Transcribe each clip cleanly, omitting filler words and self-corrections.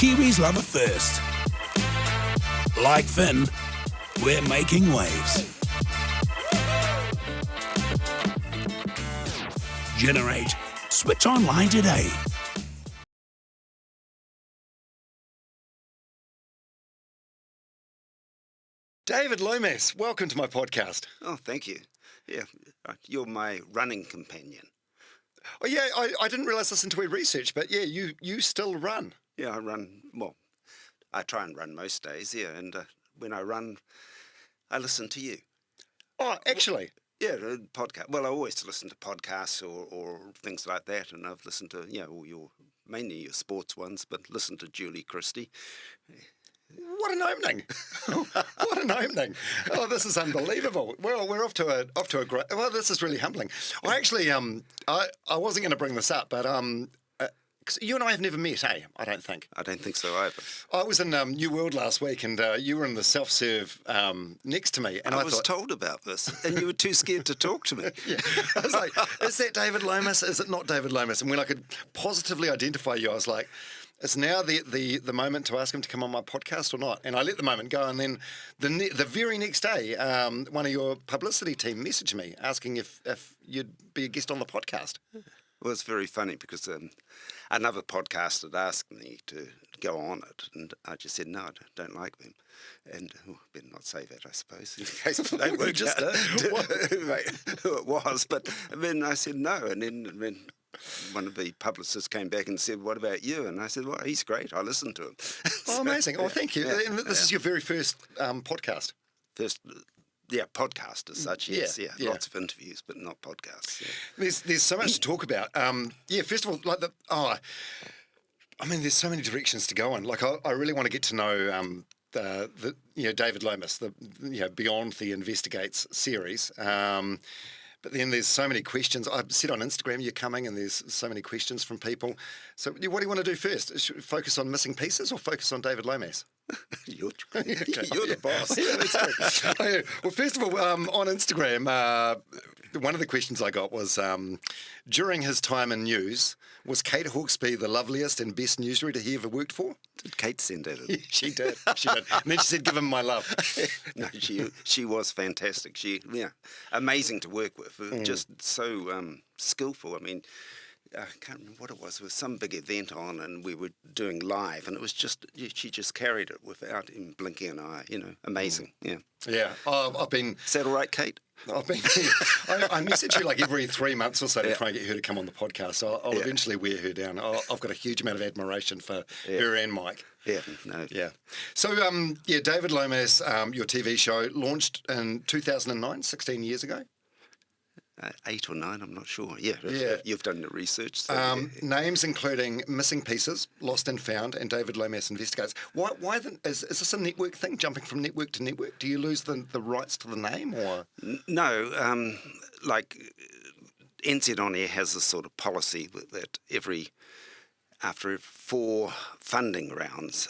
Kiwis love a thirst. Like Finn, we're making waves. Generate. Switch online today. David Lomas, welcome to my podcast. Oh, thank you. Yeah, you're my running companion. Oh, yeah, I didn't realise this until we researched, but yeah, you still run. Yeah, I run, well, I try and run most days, yeah, and when I run, I listen to you. Oh, actually? Yeah, podcast. Well, I always listen to podcasts or things like that, and I've listened to, all mainly your sports ones, but listen to Julie Christie. What an opening! What an opening! Oh, this is unbelievable. Well, we're off to a great. Well, this is really humbling. I actually, I wasn't going to bring this up, but 'cause you and I have never met, eh? I don't think. I don't think so either. I was in New World last week, and you were in the self-serve next to me, and I was told about this, and you were too scared to talk to me. Yeah. I was like, "Is that David Lomas? Is it not David Lomas?" And when I could positively identify you, I was like, it's now the moment to ask him to come on my podcast or not. And I let the moment go, and then the very next day, one of your publicity team messaged me asking if you'd be a guest on the podcast. Well, it's very funny because another podcast had asked me to go on it, and I just said, no, I don't like them. And better not say that, I suppose, in case they work just out who it was. But then I said no, and then one of the publicists came back and said, what about you? And I said, well, he's great. I listened to him. Oh, amazing. Oh, thank you. And this is your very first podcast? Podcast as such, yes. Yeah. Lots of interviews, but not podcasts. Yeah. There's so much to talk about. First of all, there's so many directions to go in. Like, I really want to get to know David Lomas, beyond the Investigates series. But then there's so many questions. I've said on Instagram you're coming, and there's so many questions from people. So what do you want to do first? Should we focus on missing pieces or focus on David Lomas? You're the boss. Yeah, that's true. Well, first of all, on Instagram, one of the questions I got was, during his time in news, was Kate Hawkesby the loveliest and best newsreader he ever worked for? Did Kate send that in? Yeah, she did. And then she said, give him my love. No, she was fantastic. Amazing to work with. Just so skillful. I mean, I can't remember what it was. There was some big event on, and we were doing live, and it was just, she just carried it without him blinking an eye. Amazing. Yeah. Yeah. I've been. Is that all right, Kate? I message her like every 3 months or so to try and get her to come on the podcast. So I'll eventually wear her down. I've got a huge amount of admiration for her and Mike. Yeah, no. Yeah. So, David Lomas, your TV show, launched in 2009, 16 years ago. 8 or 9, I'm not sure. Yeah. You've done the research. So Names including Missing Pieces, Lost and Found, and David Lomas Investigates. Why is this a network thing, jumping from network to network? Do you lose the rights to the name, or? No, NZ On Air has this sort of policy that after 4 funding rounds,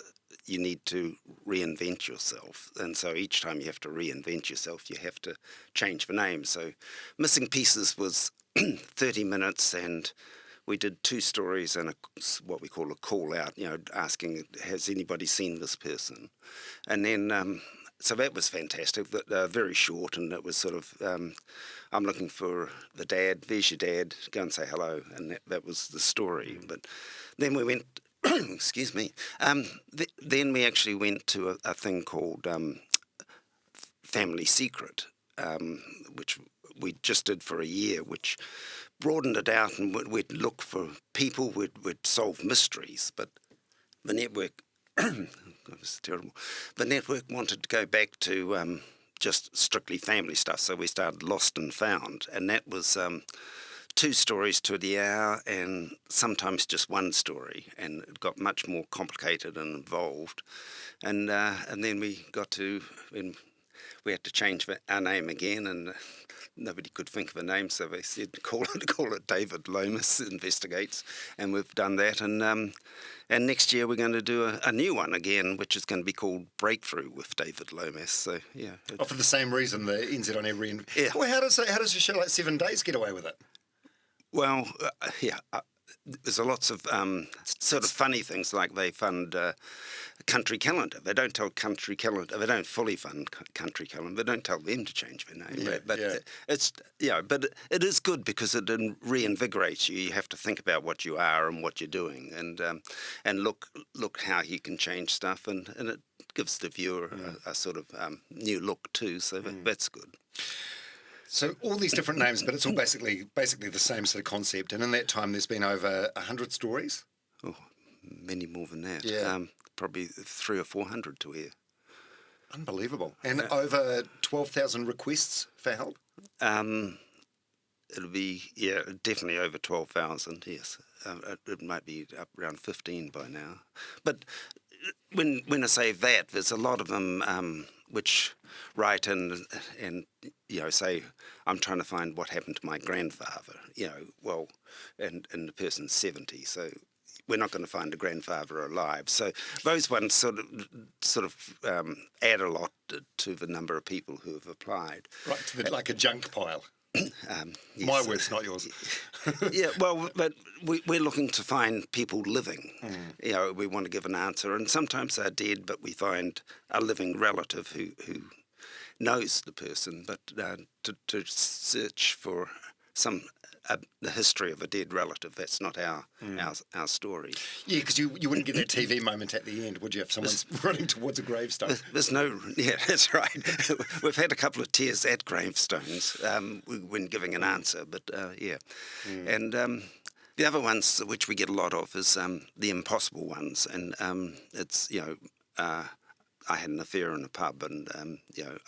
you need to reinvent yourself. And so each time you have to reinvent yourself, you have to change the name. So Missing Pieces was 30 minutes, and we did 2 stories and what we call a call out, asking, has anybody seen this person? And then, so that was fantastic, very short, and it was sort of, I'm looking for the dad, there's your dad, go and say hello. And that was the story. But then we went, excuse me. Then we actually went to a thing called Family Secret, which we just did for a year, which broadened it out, and we'd look for people, we'd solve mysteries. But the network, it was terrible. The network wanted to go back to just strictly family stuff, so we started Lost and Found, and that was 2 stories to the hour, and sometimes just 1 story, and it got much more complicated and involved. And then we got to, we had to change our name again, and nobody could think of a name, so they said call it David Lomas Investigates, and we've done that. And next year we're going to do a new one again, which is going to be called Breakthrough with David Lomas. So yeah. For the same reason, the NZ On Air. Yeah. Well, how does a show like 7 Days get away with it? Well, there's lots of sort of funny things, like they fund Country Calendar. They don't tell Country Calendar. They don't fully fund Country Calendar. They don't tell them to change their name. Yeah, but yeah. it's but it is good because it reinvigorates you. You have to think about what you are and what you're doing, and look how you can change stuff, and it gives the viewer a sort of new look too. So that's good. So all these different names, but it's all basically the same sort of concept. And in that time, there's been over 100 stories. Oh, many more than that. Yeah. Probably 300 or 400 to hear. Unbelievable. And over 12,000 requests for help. It'll be definitely over 12,000. Yes, it might be up around 15 by now. But when I say that, there's a lot of them which write and say, I'm trying to find what happened to my grandfather. And the person's 70, so we're not going to find a grandfather alive. So those ones sort of add a lot to the number of people who have applied. Right, to like a junk pile. Yes. My words, not yours. Yeah, well, but we're looking to find people living. We want to give an answer, and sometimes they're dead, but we find a living relative who knows the person. But to search for the history of a dead relative, that's not our story. Yeah, because you wouldn't get that TV moment at the end, would you, if someone's running towards a gravestone? There's no... Yeah, that's right. We've had a couple of tears at gravestones when giving an answer, but yeah. And the other ones, which we get a lot of, is the impossible ones. And it's, I had an affair in a pub, and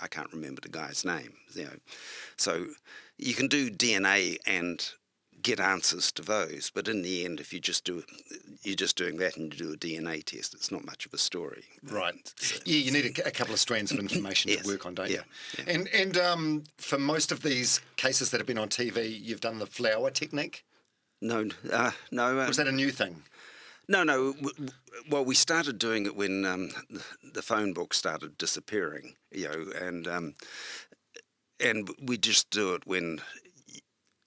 I can't remember the guy's name. So you can do DNA and get answers to those, but in the end, if you're just doing that and you do a DNA test, it's not much of a story. Right. So, yeah, you need a couple of strands of information to work on, don't you? Yeah. And for most of these cases that have been on TV, you've done the flower technique? No. Was that a new thing? No. Well, we started doing it when the phone book started disappearing, and we just do it when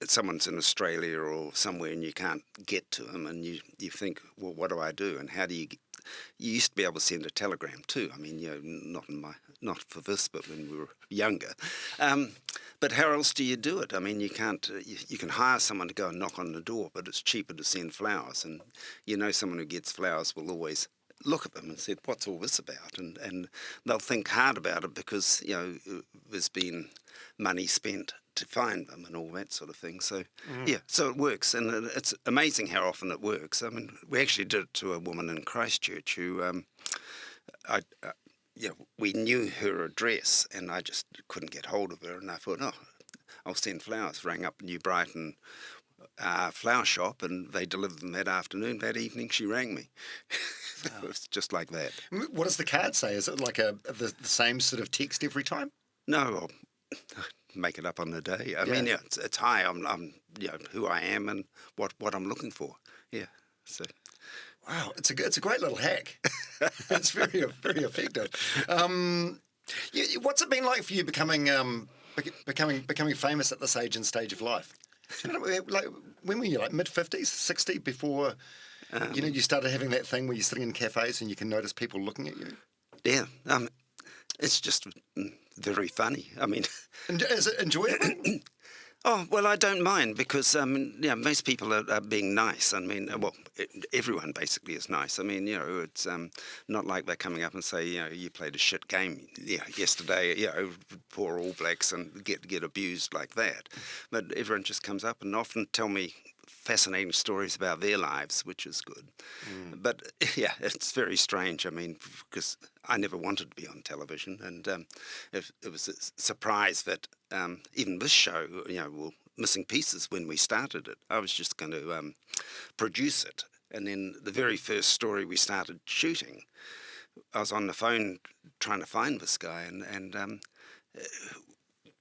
someone's in Australia or somewhere and you can't get to them, and you think, well, what do I do? And how do you you used to be able to send a telegram too. I mean, not for this, but when we were younger. But how else do you do it? I mean, you can't. You can hire someone to go and knock on the door, but it's cheaper to send flowers. And someone who gets flowers will always look at them and say, "What's all this about?" And they'll think hard about it because there's been money spent to find them and all that sort of thing. So so it works, and it's amazing how often it works. I mean, we actually did it to a woman in Christchurch who we knew her address, and I just couldn't get hold of her, and I thought, I'll send flowers. Rang up New Brighton flower shop, and they delivered them that afternoon. That evening she rang me. It was just like that. What does the card say? Is it like the same sort of text every time? No, I'll make it up on the day. I mean, it's hi, I'm who I am and what I'm looking for. Yeah, so. Wow, it's a great little hack. It's very very effective. What's it been like for you becoming famous at this age and stage of life? Like, when were you, like mid-50s, 60, before you started having that thing where you're sitting in cafes and you can notice people looking at you? Yeah, it's just very funny. I mean, and is it enjoyable? Oh, well, I don't mind because, most people are being nice. I mean, everyone basically is nice. I mean, it's not like they're coming up and say, you played a shit game yesterday, poor All Blacks, and get abused like that. But everyone just comes up and often tell me fascinating stories about their lives, which is good. But, it's very strange. I mean, because I never wanted to be on television, and it was a surprise that even this show, were missing pieces when we started it. I was just going to produce it. And then the very first story we started shooting, I was on the phone trying to find this guy, and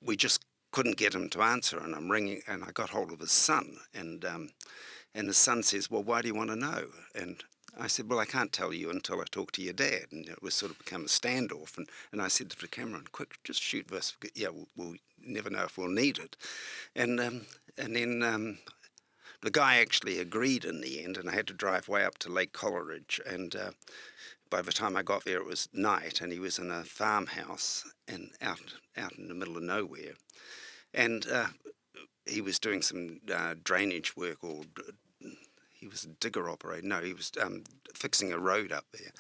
we just couldn't get him to answer, and I'm ringing, and I got hold of his son, and his son says, "Well, why do you want to know?" And I said, "Well, I can't tell you until I talk to your dad." And it was sort of become a standoff, and I said to the cameraman, "Quick, just shoot this. We'll never know if we'll need it." And then the guy actually agreed in the end, and I had to drive way up to Lake Coleridge, and by the time I got there it was night, and he was in a farmhouse and out in the middle of nowhere, and he was doing some drainage work, or he was a digger operator. No, he was fixing a road up there.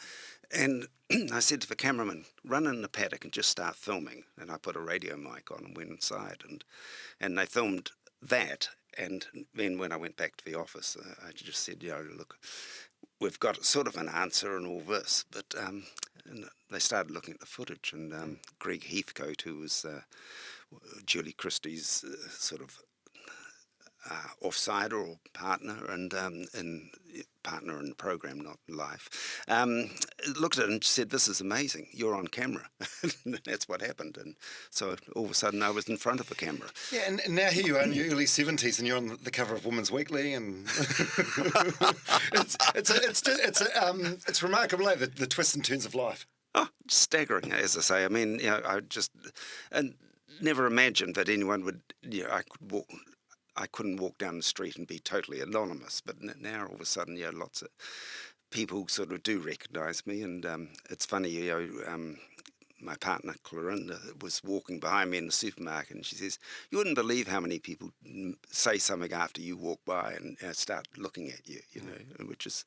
And I said to the cameraman, run in the paddock and just start filming. And I put a radio mic on and went inside. And they filmed that. And then when I went back to the office, I just said, look, we've got sort of an answer and all this. But and they started looking at the footage. And Greg Heathcote, who was Julie Christie's sort of offsider or partner, and partner in the program, not life, looked at it and said, this is amazing, you're on camera. That's what happened. And so all of a sudden I was in front of the camera. Yeah, and now here you are in your early 70s and you're on the cover of Women's Weekly, and it's remarkable, the twists and turns of life. Oh, staggering, as I say. I mean, I just never imagined that anyone would, I couldn't walk down the street and be totally anonymous, but now all of a sudden, lots of people sort of do recognise me, and it's funny, my partner Clorinda was walking behind me in the supermarket, and she says, you wouldn't believe how many people say something after you walk by and start looking at you, which is,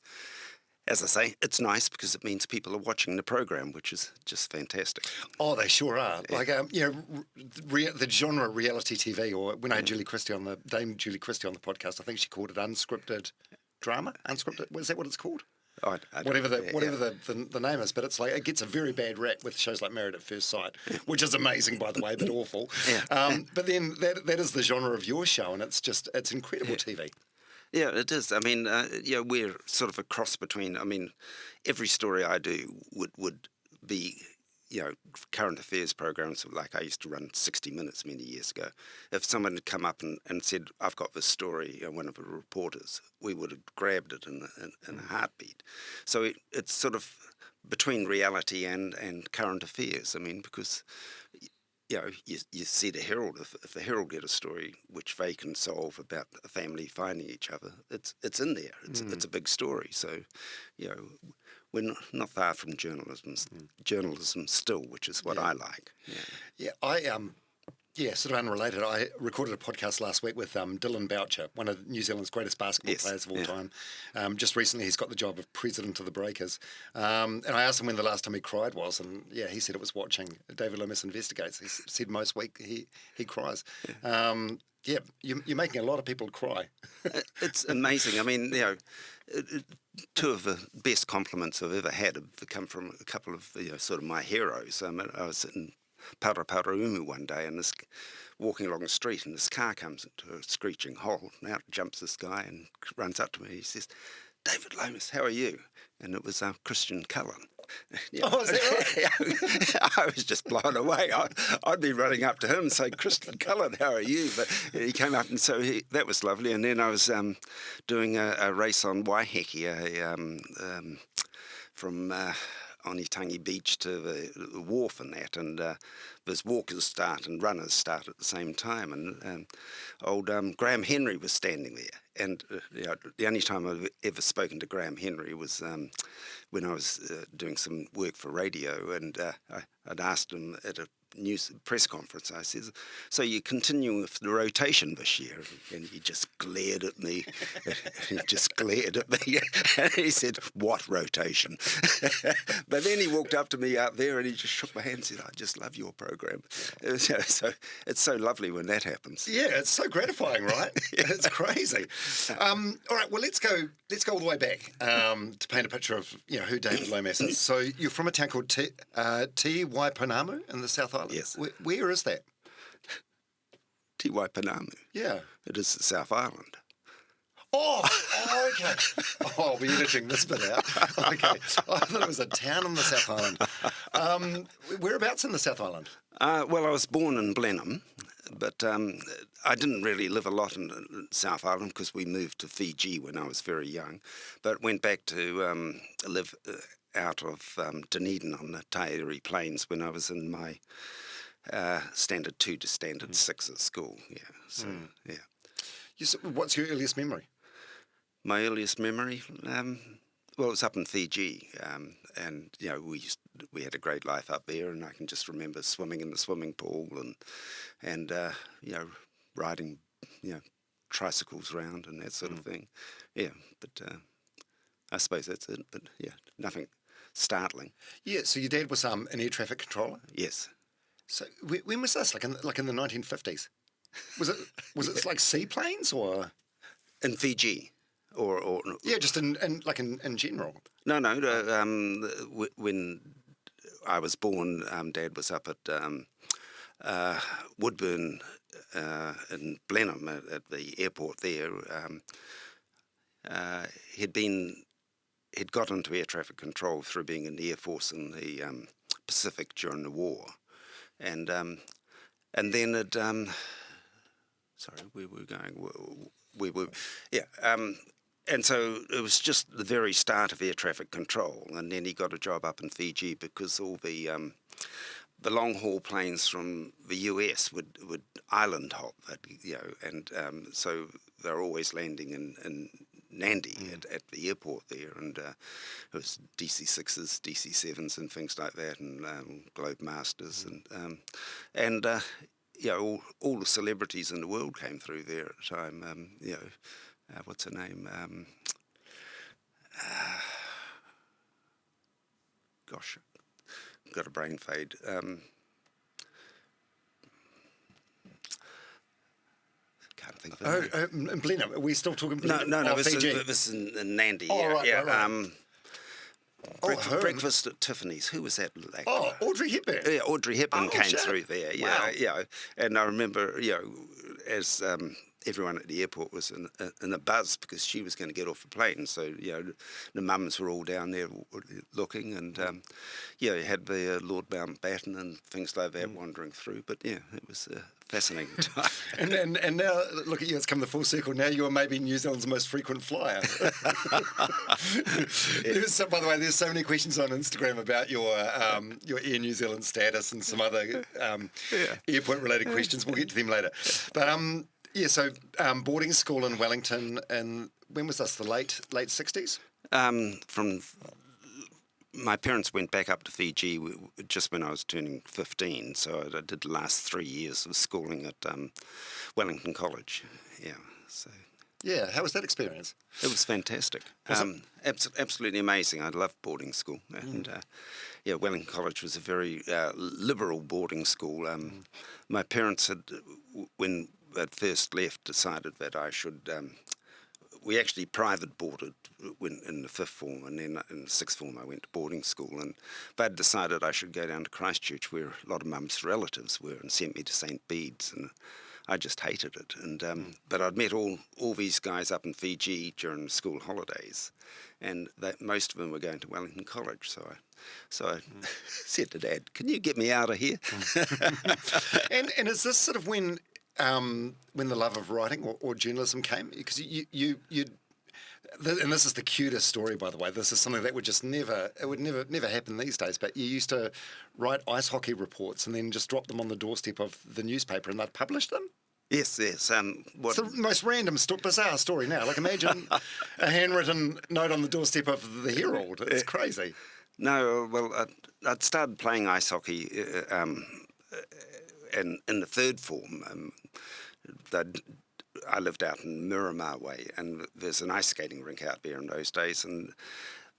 as I say, it's nice because it means people are watching the program, which is just fantastic. Oh, they sure are. Yeah. Like, the genre reality TV, or when I had Dame Julie Christie on the podcast, I think she called it unscripted drama. Unscripted, is that what it's called? Whatever the name is, but it's like it gets a very bad rap with shows like Married at First Sight, which is amazing, by the way, but awful. But then that is the genre of your show, and it's incredible TV. Yeah, it is. I mean, we're sort of a cross between. I mean, every story I do would be, current affairs programs. Like I used to run 60 Minutes many years ago. If someone had come up and said, "I've got this story," one of the reporters, we would have grabbed it in a heartbeat. So it's sort of between reality and current affairs. I mean, because you see the Herald. If the Herald get a story which they can solve about a family finding each other, it's in there. It's a big story. So, we're not far from journalism still, which is what I like. Sort of unrelated. I recorded a podcast last week with Dylan Boucher, one of New Zealand's greatest basketball players of all time. Just recently, he's got the job of president of the Breakers. And I asked him when the last time he cried was, and he said it was watching David Lomas Investigates. He said most week he cries. You're making a lot of people cry. It's amazing. I mean, two of the best compliments I've ever had have come from a couple of sort of my heroes. I was in Paraparaumu one day, and walking along the street, and this car comes into a screeching halt, and out jumps this guy and runs up to me. He says, "David Lomas, how are you?" And it was Christian Cullen. Oh, is that right? I was just blown away. I'd be running up to him and say, "Christian Cullen, how are you?" But he came up, and so that was lovely. And then I was doing a race on Waiheke, from Onitangi Beach to the wharf and that, and there's walkers start and runners start at the same time, and old Graham Henry was standing there, and the only time I've ever spoken to Graham Henry was when I was doing some work for radio, and I'd asked him at a news press conference, I said, "So you're continuing with the rotation this year?" And he just glared at me. And he said, "What rotation?" But then he walked up to me out there and he just shook my hand and said, "I just love your program." So it's so lovely when that happens. Yeah, it's so gratifying, right? It's crazy. All right, well, let's go all the way back to paint a picture of who David Lomas is. So you're from a town called Te Waipounamu in the South Island. Yes. Where is that? Te Waipounamu. Yeah. It is the South Island. Oh, okay. I'll be editing this bit out. Okay. I thought it was a town in the South Island. Whereabouts in the South Island? Well, I was born in Blenheim, but I didn't really live a lot in South Island because we moved to Fiji when I was very young, but went back to live out of Dunedin on the Tairi Plains when I was in my standard 2 to standard 6 at school. Yeah. So, What's your earliest memory? My earliest memory, well, it was up in Fiji, and we had a great life up there, and I can just remember swimming in the swimming pool and riding tricycles around and that sort of thing. Yeah, but I suppose that's it. But yeah, nothing startling. Yeah, so your dad was an air traffic controller. Yes. So when was this? Like in the 1950s? Was it like seaplanes or In Fiji, or yeah, just in general? No. When I was born, Dad was up at Woodburn in Blenheim at the airport there. He'd got into air traffic control through being in the Air Force in the Pacific during the war, and then it. Sorry, where were we going? We were, yeah. And so it was just the very start of air traffic control, and then he got a job up in Fiji because all the long haul planes from the US would island hop, and so they're always landing in Nandi at the airport there, and it was DC-6s, DC-7s, and things like that, and Globe Masters, and all the celebrities in the world came through there at the time. What's her name? Gosh, got a brain fade. Can't think of her name. In Blenheim. Are we still talking Blenheim? No, Fiji. this is in Nandi. Oh, yeah, right. yeah. Breakfast at Tiffany's. Who was that actor? Oh, Audrey Hepburn. Yeah, Audrey Hepburn came through there. Wow. Yeah. And I remember, as everyone at the airport was in a buzz because she was going to get off the plane. So, the mums were all down there looking, and you had the Lord Mountbatten and things like that wandering through. But yeah, it was a fascinating time. and now look at you, it's come the full circle. Now you are maybe New Zealand's most frequent flyer. By the way, there's so many questions on Instagram about your Air New Zealand status and some other airport related questions. We'll get to them later. But so boarding school in Wellington, and when was this? The late 60s? From my parents went back up to Fiji just when I was turning 15, so I did the last 3 years of schooling at Wellington College. Yeah, so. Yeah, how was that experience? It was fantastic. Absolutely amazing. I loved boarding school, and Wellington College was a very liberal boarding school. My parents had, when they'd first left, decided that I should. We actually private boarded in the fifth form, and then in the sixth form I went to boarding school, and they'd decided I should go down to Christchurch, where a lot of mum's relatives were, and sent me to St. Bede's, and I just hated it. And but I'd met all these guys up in Fiji during school holidays, and most of them were going to Wellington College. So I said to Dad, "Can you get me out of here?" and is this sort of when the love of writing or journalism came? Because you and this is the cutest story, by the way. This is something that would just never happen these days. But you used to write ice hockey reports and then just drop them on the doorstep of the newspaper, and they'd publish them. Yes. It's the most random, bizarre story now. Like, imagine a handwritten note on the doorstep of the Herald. It's crazy. No, well, I'd started playing ice hockey in the third form. I lived out in Miramar Way, and there's an ice skating rink out there in those days, and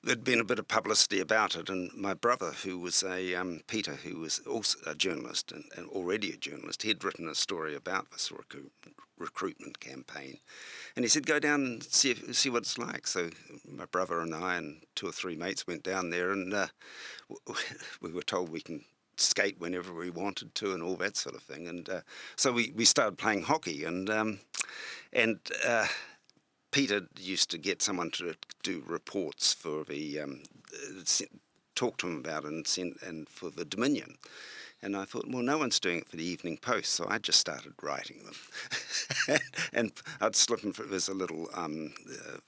there'd been a bit of publicity about it, and my brother, who was Peter, who was also a journalist and already a journalist, he'd written a story about this recruitment campaign, and he said, "Go down and see what it's like." So my brother and I and 2 or 3 mates went down there, and we were told we can skate whenever we wanted to and all that sort of thing, and so we started playing hockey, and Peter used to get someone to do reports for the talk to him about it and for the Dominion. And I thought, well, no one's doing it for the Evening Post, so I just started writing them. And I'd slip them, there's a little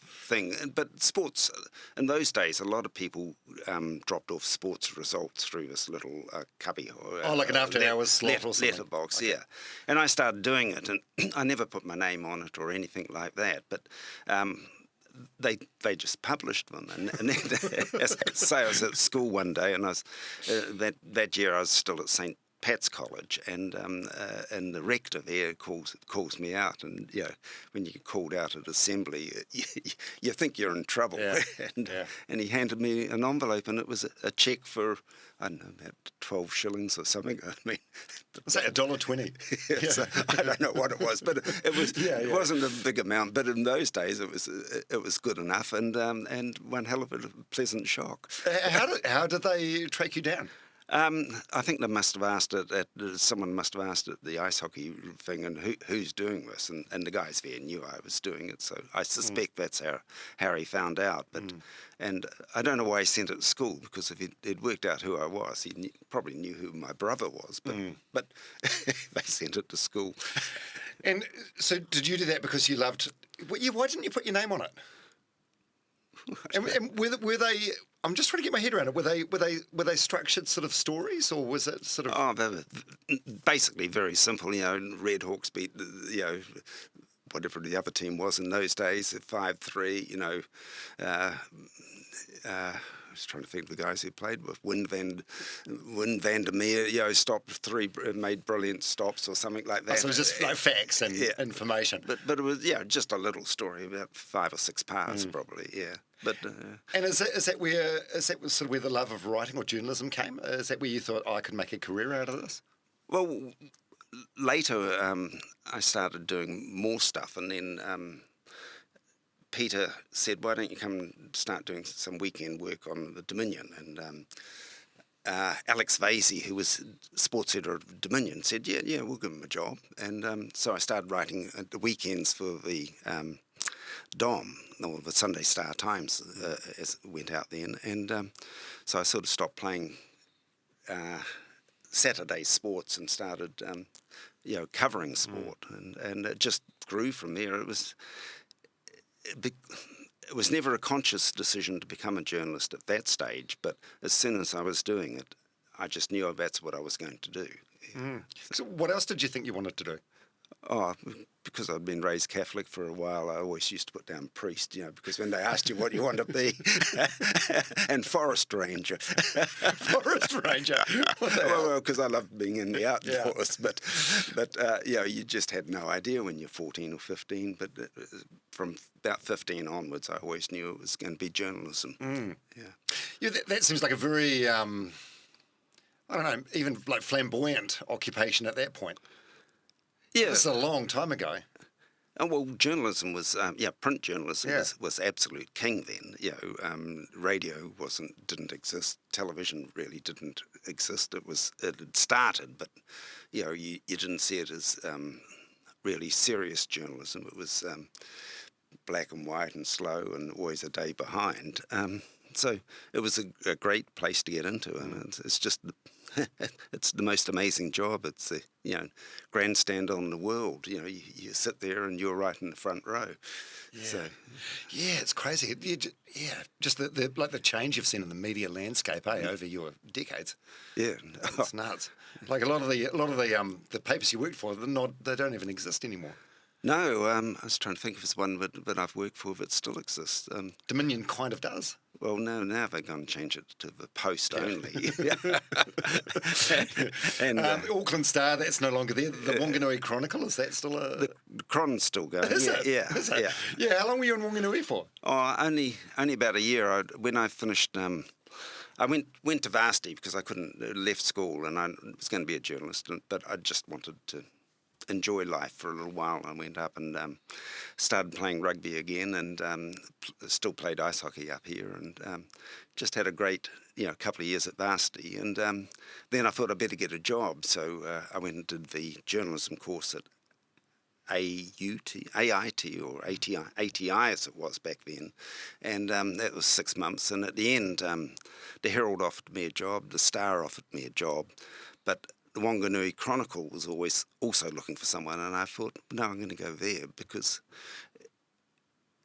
thing. But sports, in those days, a lot of people dropped off sports results through this little cubby. Like an after-hours slot or something. Letterbox, okay. Yeah. And I started doing it, and I never put my name on it or anything like that. But they just published them, and then as I say, I was at school one day, and I was that year I was still at St. Pat's College, and the rector there calls me out, and when you get called out at assembly, you think you're in trouble, and he handed me an envelope, and it was a cheque for, I don't know, about 12 shillings or something. I mean, was that $1.20? So I don't know what it was, but it was it wasn't a big amount. But in those days, it was good enough, and one hell of a pleasant shock. How did they track you down? I think they must have asked someone must have asked at the ice hockey thing, and who's doing this, and the guys there knew I was doing it, so I suspect that's how Harry found out. But and I don't know why he sent it to school, because if he'd worked out who I was, he probably knew who my brother was. But they sent it to school. And so, did you do that because you loved? Why didn't you put your name on it? And were they? I'm just trying to get my head around it. Were they structured sort of stories, or was it sort of? Oh, they were basically very simple. Red Hawks beat whatever the other team was in those days, 5-3. I was trying to think of the guys who played with Win van der Meer. Stopped 3, made brilliant stops or something like that. Oh, so it was just like facts and information. But it was just a little story, about 5 or 6 parts probably. Yeah. But and is that sort of where the love of writing or journalism came? Is that where you thought, I could make a career out of this? Well, later I started doing more stuff, and then Peter said, "Why don't you come and start doing some weekend work on the Dominion?" And Alex Vasey, who was sports editor of Dominion, said, "Yeah, we'll give him a job." And so I started writing at the weekends for the Dom, or the Sunday Star Times, as it went out then. And so I sort of stopped playing Saturday sports and started, covering sport, and it just grew from there. It was never a conscious decision to become a journalist at that stage, but as soon as I was doing it, I just knew that's what I was going to do. So what else did you think you wanted to do? Oh, because I'd been raised Catholic for a while, I always used to put down priest, because when they asked you what you want to be, and forest ranger. Forest ranger? Well, because I loved being in the outdoors, but you just had no idea when you're 14 or 15, but from about 15 onwards, I always knew it was going to be journalism. Yeah, that seems like a very, I don't know, even like flamboyant occupation at that point. Yeah. This is a long time ago. Well, journalism was, print journalism was absolute king then. Radio didn't exist. Television really didn't exist. It had started, but you didn't see it as really serious journalism. It was black and white and slow and always a day behind. So it was a great place to get into, and it's just it's the most amazing job. It's the grandstand on the world. You sit there and you're right in the front row. Yeah. So it's crazy. Just the change you've seen in the media landscape, over your decades. Yeah, it's nuts. Like a lot of the papers you worked for, they don't even exist anymore. No, I was trying to think of this one that I've worked for that still exists. Dominion kind of does. Well, now they're going to change it to the Post only. And Auckland Star, that's no longer there. The Wanganui Chronicle, is that still a... The Chron's still going. Is it? Yeah. Yeah, how long were you in Wanganui for? Oh, only about a year. When I finished... I went to varsity because I couldn't left school, and I was going to be a journalist, but I just wanted to enjoy life for a little while. I went up and started playing rugby again, and still played ice hockey up here, and just had a great couple of years at varsity. And then I thought I'd better get a job, so I went and did the journalism course at AIT or ATI as it was back then, and that was 6 months. And at the end, the Herald offered me a job, the Star offered me a job, but the Wanganui Chronicle was always also looking for someone, and I thought, no, I'm going to go there, because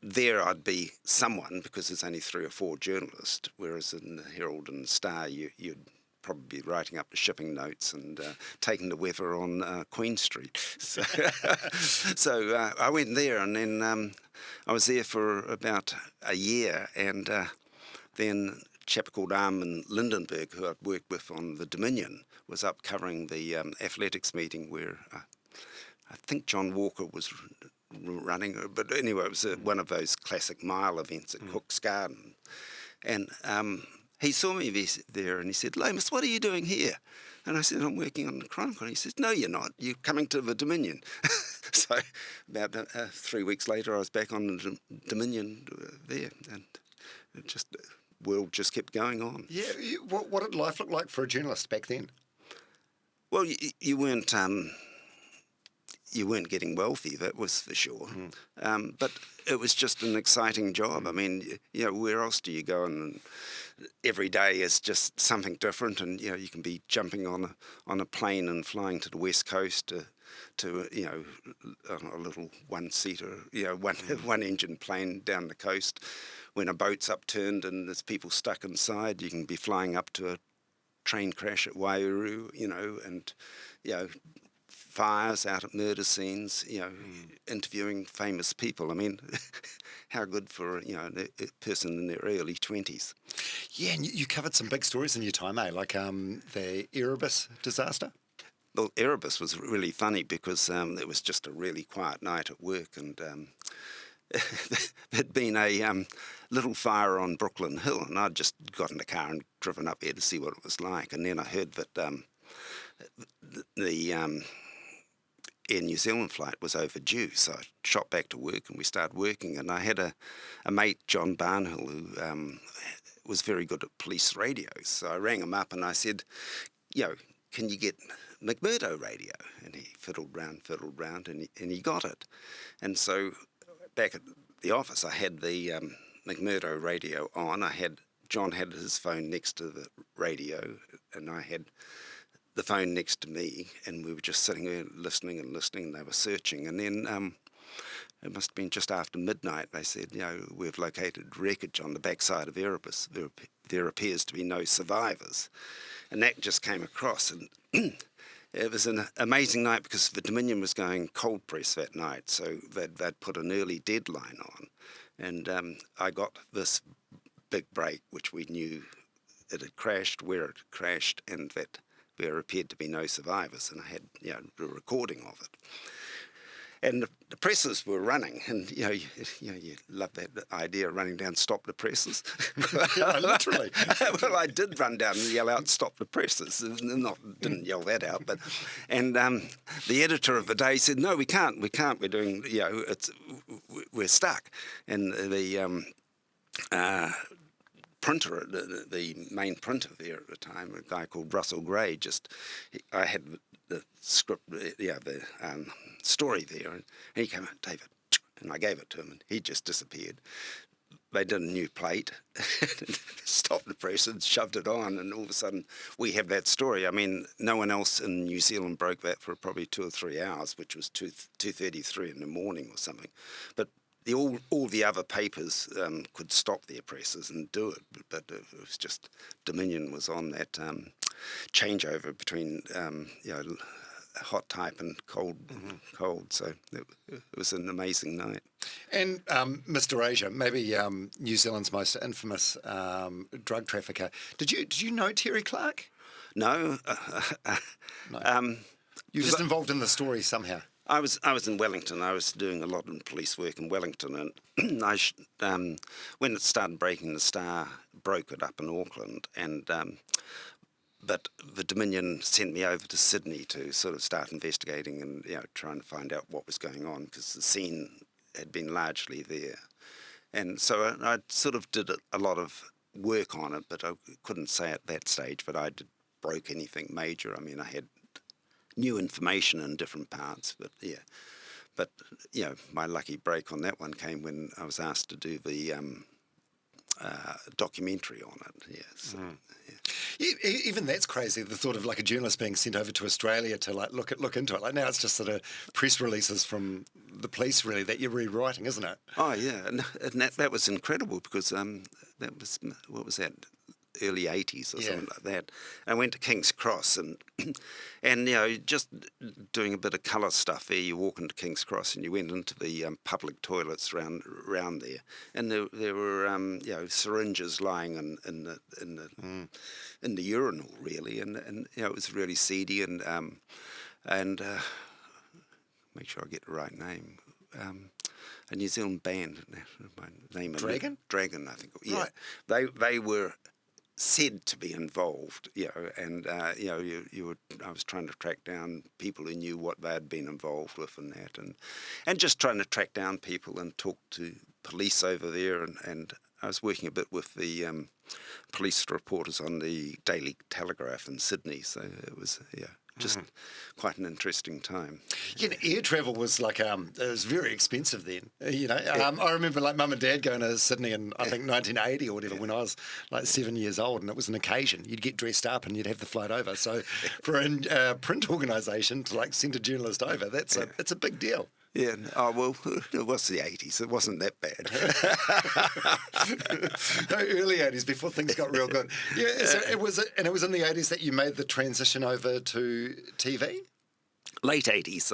there I'd be someone, because there's only 3 or 4 journalists, whereas in the Herald and the Star you'd probably writing up the shipping notes and taking the weather on Queen Street. So I went there, and then I was there for about a year, and then a chap called Armin Lindenberg, who I'd worked with on the Dominion, was up covering the athletics meeting where I think John Walker was running, but anyway, it was one of those classic mile events at Cook's Garden. And he saw me there and he said, "Lomas, what are you doing here?" And I said, "I'm working on the Chronicle." And he said, "No, you're not. You're coming to the Dominion." So about 3 weeks later, I was back on the Dominion there, and it just, world just kept going on. Yeah, what did life look like for a journalist back then? Well, you weren't getting wealthy, that was for sure. But it was just an exciting job. I mean, where else do you go? And every day is just something different. And you can be jumping on a plane and flying to the West Coast to a little one-seater, one engine plane down the coast. When a boat's upturned and there's people stuck inside, you can be flying up to a train crash at Wairau, and fires out at murder scenes, interviewing famous people. I mean, how good for a person in their early 20s. Yeah, and you covered some big stories in your time, like the Erebus disaster. Well, Erebus was really funny because it was just a really quiet night at work, and there'd been a little fire on Brooklyn Hill, and I'd just got in the car and driven up there to see what it was like, and then I heard that the Air New Zealand flight was overdue, so I shot back to work and we started working, and I had a mate, John Barnhill, who was very good at police radios, so I rang him up and I said, can you get McMurdo radio? And he fiddled round and he got it. And so back at the office I had the McMurdo radio on. John had his phone next to the radio and I had the phone next to me, and we were just sitting there listening, and they were searching. And then it must have been just after midnight, they said, we've located wreckage on the backside of Erebus. There appears to be no survivors. And that just came across, and it was an amazing night because the Dominion was going cold press that night, so they'd put an early deadline on. And I got this big break, which we knew it had crashed, where it crashed, and that there appeared to be no survivors, and I had a recording of it. And the presses were running, and you love that idea of running down, stop the presses. Literally. Well, I did run down and yell out, stop the presses. Didn't yell that out, but the editor of the day said, "No, we can't. We're doing we're stuck." And the printer, the main printer there at the time, a guy called Russell Gray, I had the script, the story there, and he came out, "David," and I gave it to him, and he just disappeared. They did a new plate, stopped the press and shoved it on, and all of a sudden we have that story. I mean, no one else in New Zealand broke that for probably 2 or 3 hours, which was 2:33 in the morning or something. But all the other papers could stop their presses and do it, but it was just Dominion was on that changeover between hot type and cold. So it was an amazing night. And Mr. Asia, maybe New Zealand's most infamous drug trafficker. Did you know Terry Clark? No. No. You were just involved in the story somehow. I was in Wellington. I was doing a lot of police work in Wellington, and when it started breaking, the Star broke it up in Auckland, and but the Dominion sent me over to Sydney to sort of start investigating and trying to find out what was going on, because the scene had been largely there, and so I sort of did a lot of work on it, but I couldn't say at that stage that I broke anything major. I mean, I had new information in different parts, but my lucky break on that one came when I was asked to do the documentary on it. So, even that's crazy, the thought of like a journalist being sent over to Australia to look into it. Like now it's just sort of press releases from the police really that you're rewriting, isn't it? Oh yeah, and that was incredible because that was, what was that, early 80s or Yeah. something like that. I went to King's Cross and and just doing a bit of colour stuff there. You walk into King's Cross and you went into the public toilets around there, and there were syringes lying in the urinal really, and it was really seedy and make sure I get the right name. A New Zealand band, my name Dragon? Dragon, I think. Yeah, Right. they were said to be involved, and I was trying to track down people who knew what they had been involved with and that, and just trying to track down people and talk to police over there, and I was working a bit with the police reporters on the Daily Telegraph in Sydney, so it was just quite an interesting time. Air travel was like it was very expensive then. I remember like Mum and Dad going to Sydney in I think 1980 or whatever when I was like 7 years old, and it was an occasion. You'd get dressed up and you'd have the flight over. So for a print organisation to like send a journalist over, it's a big deal. Yeah. Oh well, it was the 80s. It wasn't that bad. No, early 80s before things got real good. Yeah. So it was in the 80s that you made the transition over to TV. Late 80s.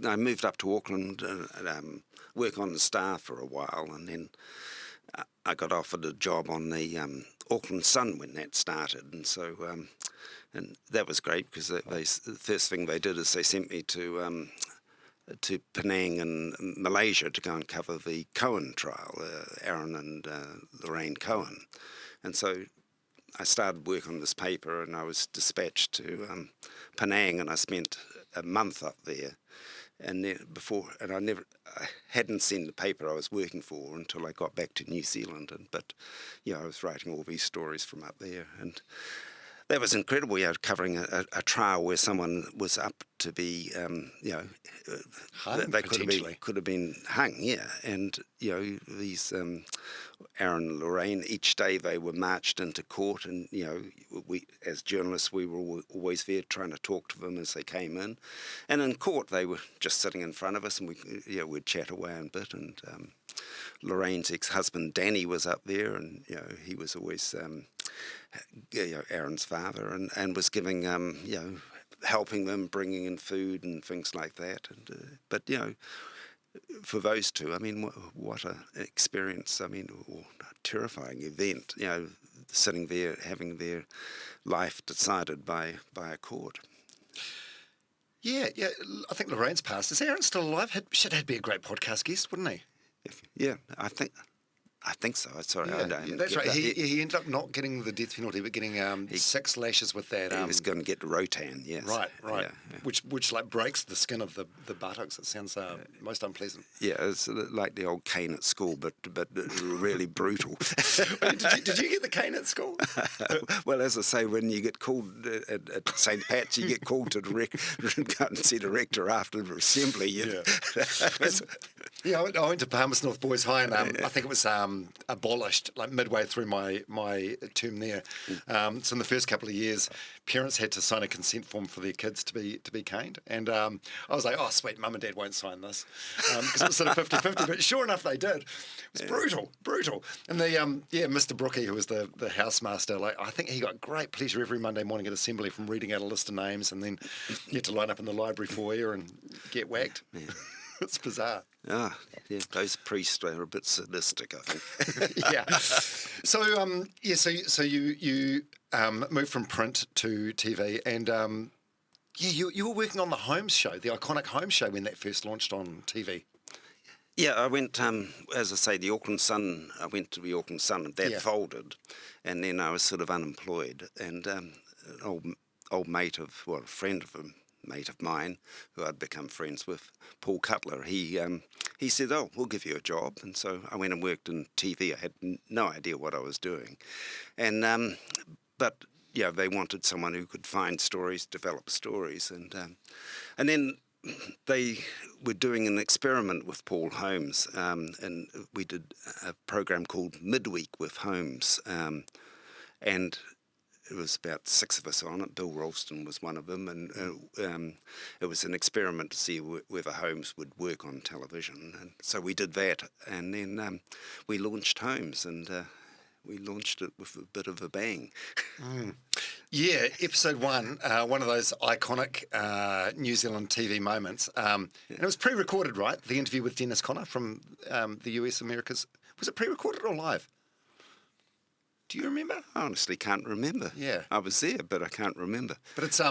I moved up to Auckland and work on the staff for a while, and then I got offered a job on the Auckland Sun when that started, and so and that was great because the first thing they did is they sent me to Penang in Malaysia to go and cover the Cohen trial, Aaron and Lorraine Cohen. And so I started work on this paper, and I was dispatched to Penang, and I spent a month up there. And then I hadn't seen the paper I was working for until I got back to New Zealand. But I was writing all these stories from up there, and that was incredible, covering a trial where someone was up to be, Hung, they could have been hung, and these Aaron and Lorraine, each day they were marched into court, and we as journalists we were always there trying to talk to them as they came in, and in court they were just sitting in front of us, and we'd chat away a bit, and Lorraine's ex-husband Danny was up there, and he was always Aaron's father, and was giving helping them, bringing in food and things like that, and but for those two, I mean, what an experience! I mean, a terrifying event. Sitting there having their life decided by a court. Yeah. I think Lorraine's passed. Is Aaron still alive? He'd be a great podcast guest, wouldn't he? Yeah, I think so. Sorry, I don't. That's right. He ended up not getting the death penalty, but getting 6 lashes with that. He was going to get Rotan. Yes. Right. Yeah. Which like breaks the skin of the buttocks. It sounds most unpleasant. Yeah, it's like the old cane at school, but really brutal. Did you get the cane at school? Well, as I say, when you get called at St. Pat's, you get called to go and see the rector after the assembly. Yeah, I went to Palmerston North Boys High, and I think it was abolished like midway through my term there. So in the first couple of years, parents had to sign a consent form for their kids to be caned, and I was like, oh sweet, Mum and Dad won't sign this because it was sort of 50-50. But sure enough, they did. It was brutal. And Mr. Brookie, who was the housemaster, like I think he got great pleasure every Monday morning at assembly from reading out a list of names, and then you had to line up in the library foyer and get whacked. Yeah. It's bizarre. Yeah, those priests are a bit sadistic, I think. Yeah. So you moved from print to TV, and you were working on the Holmes show, the iconic Holmes show, when that first launched on TV. Yeah, I went, as I say, the Auckland Sun. I went to the Auckland Sun, and that folded, and then I was sort of unemployed, and an old mate of, well, a friend of him. Mate of mine, who I'd become friends with, Paul Cutler, he said, oh, we'll give you a job. And so I went and worked in TV. I had no idea what I was doing. And but they wanted someone who could find stories, develop stories. And then they were doing an experiment with Paul Holmes, and we did a program called Midweek with Holmes. And it was about 6 of us on it. Bill Ralston was one of them, and it was an experiment to see whether Holmes would work on television. And so we did that, and then we launched Holmes, and we launched it with a bit of a bang. Yeah, episode 1, one of those iconic New Zealand TV moments. And it was pre-recorded, right? The interview with Dennis Conner from the US Americas. Was it pre-recorded or live? Do you remember? I honestly can't remember. Yeah. I was there, but I can't remember. But it's a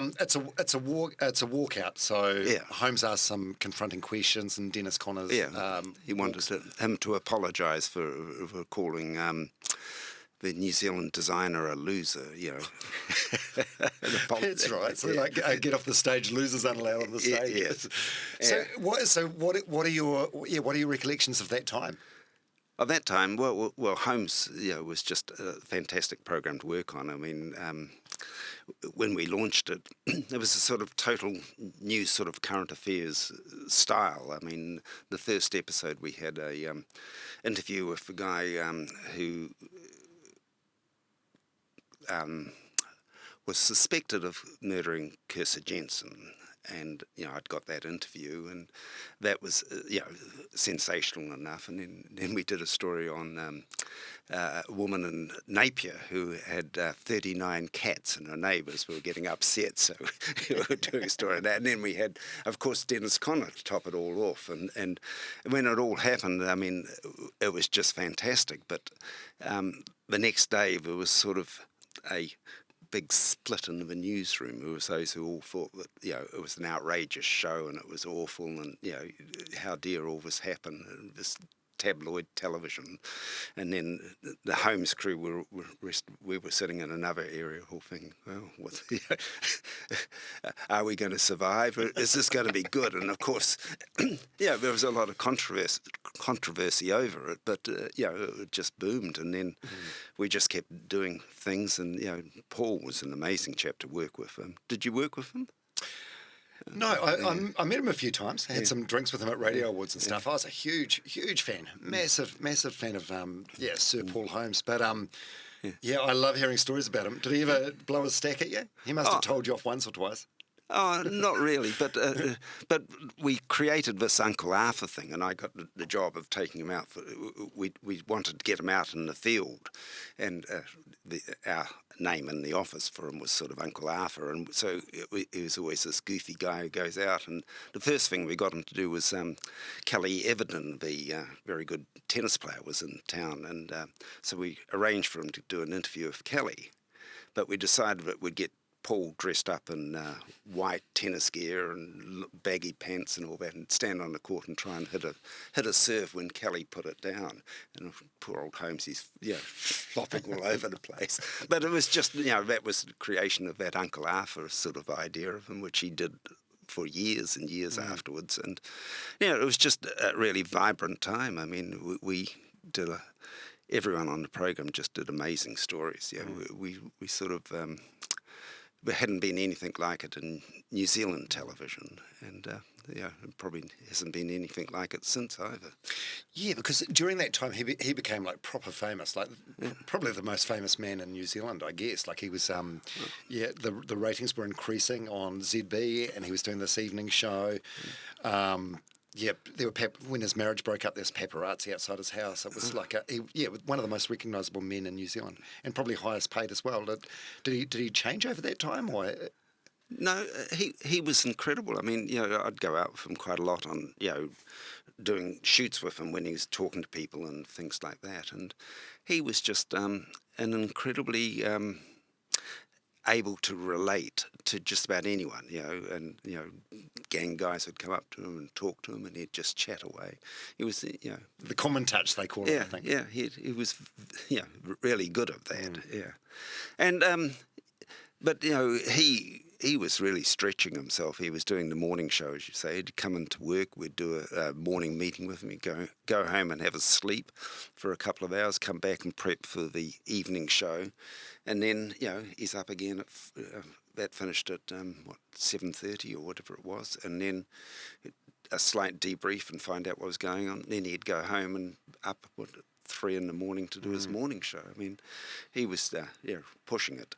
walkout. So Yeah. Holmes asked some confronting questions, and Dennis Conner's He wanted him to apologise for calling the New Zealand designer a loser, That's right. So get off the stage. Losers aren't allowed on the stage. Yes. So what are your recollections of that time? Of that time, well, Holmes, was just a fantastic program to work on. I mean, when we launched it, it was a sort of total new sort of current affairs style. I mean, the first episode we had a interview with a guy who was suspected of murdering Cursor Jensen. And, I'd got that interview, and that was, sensational enough. And then we did a story on a woman in Napier who had 39 cats, and her neighbours were getting upset, so we were doing a story on that. And then we had, of course, Dennis Conner to top it all off. And when it all happened, I mean, it was just fantastic. But the next day, there was sort of a big split in the newsroom. There was those who all thought that it was an outrageous show and it was awful, and how dare all this happen, and this tabloid television. And then the Holmes crew we were sitting in another area all thinking, well, are we going to survive? Is this going to be good? And of course, there was a lot of controversy over it, but it just boomed. And then we just kept doing things, and Paul was an amazing chap to work with. Did you work with him? No, I met him a few times. I had some drinks with him at radio awards and stuff. I was a huge fan, massive fan of Sir Paul Holmes. But I love hearing stories about him. Did he ever blow his stack at you? He must have told you off once or twice. Oh, not really, but we created this Uncle Arthur thing, and I got the job of taking him out. We wanted to get him out in the field, and our name in the office for him was sort of Uncle Arthur, and so he was always this goofy guy who goes out. And the first thing we got him to do was Kelly Everton, the very good tennis player, was in town, and so we arranged for him to do an interview with Kelly, but we decided that we'd get Paul dressed up in white tennis gear and baggy pants and all that, and stand on the court and try and hit a serve when Kelly put it down. And poor old Holmes, he's flopping all over the place. But it was just, that was the creation of that Uncle Arthur sort of idea of him, which he did for years and years afterwards. And it was just a really vibrant time. I mean, we did everyone on the program just did amazing stories. We sort of there hadn't been anything like it in New Zealand television, and it probably hasn't been anything like it since either. Yeah, because during that time he became like proper famous, like probably the most famous man in New Zealand, I guess. Like he was, the ratings were increasing on ZB, and he was doing this evening show. There were when his marriage broke up, there was paparazzi outside his house. It was like one of the most recognisable men in New Zealand, and probably highest paid as well. Did he change over that time, or? No, he was incredible. I mean, I'd go out with him quite a lot on, doing shoots with him when he was talking to people and things like that. And he was just an incredibly able to relate to just about anyone, and gang guys would come up to him and talk to him, and he'd just chat away. He was, the common touch they call it, I think. Yeah, he was, really good at that. Yeah, and but he was really stretching himself. He was doing the morning show, as you say. He'd come into work, we'd do a morning meeting with him. He'd go home and have a sleep for a couple of hours, come back and prep for the evening show. And then, he's up again. That finished at, 7:30 or whatever it was. And then a slight debrief and find out what was going on. Then he'd go home and up at 3 a.m. to do his morning show. I mean, he was, pushing it.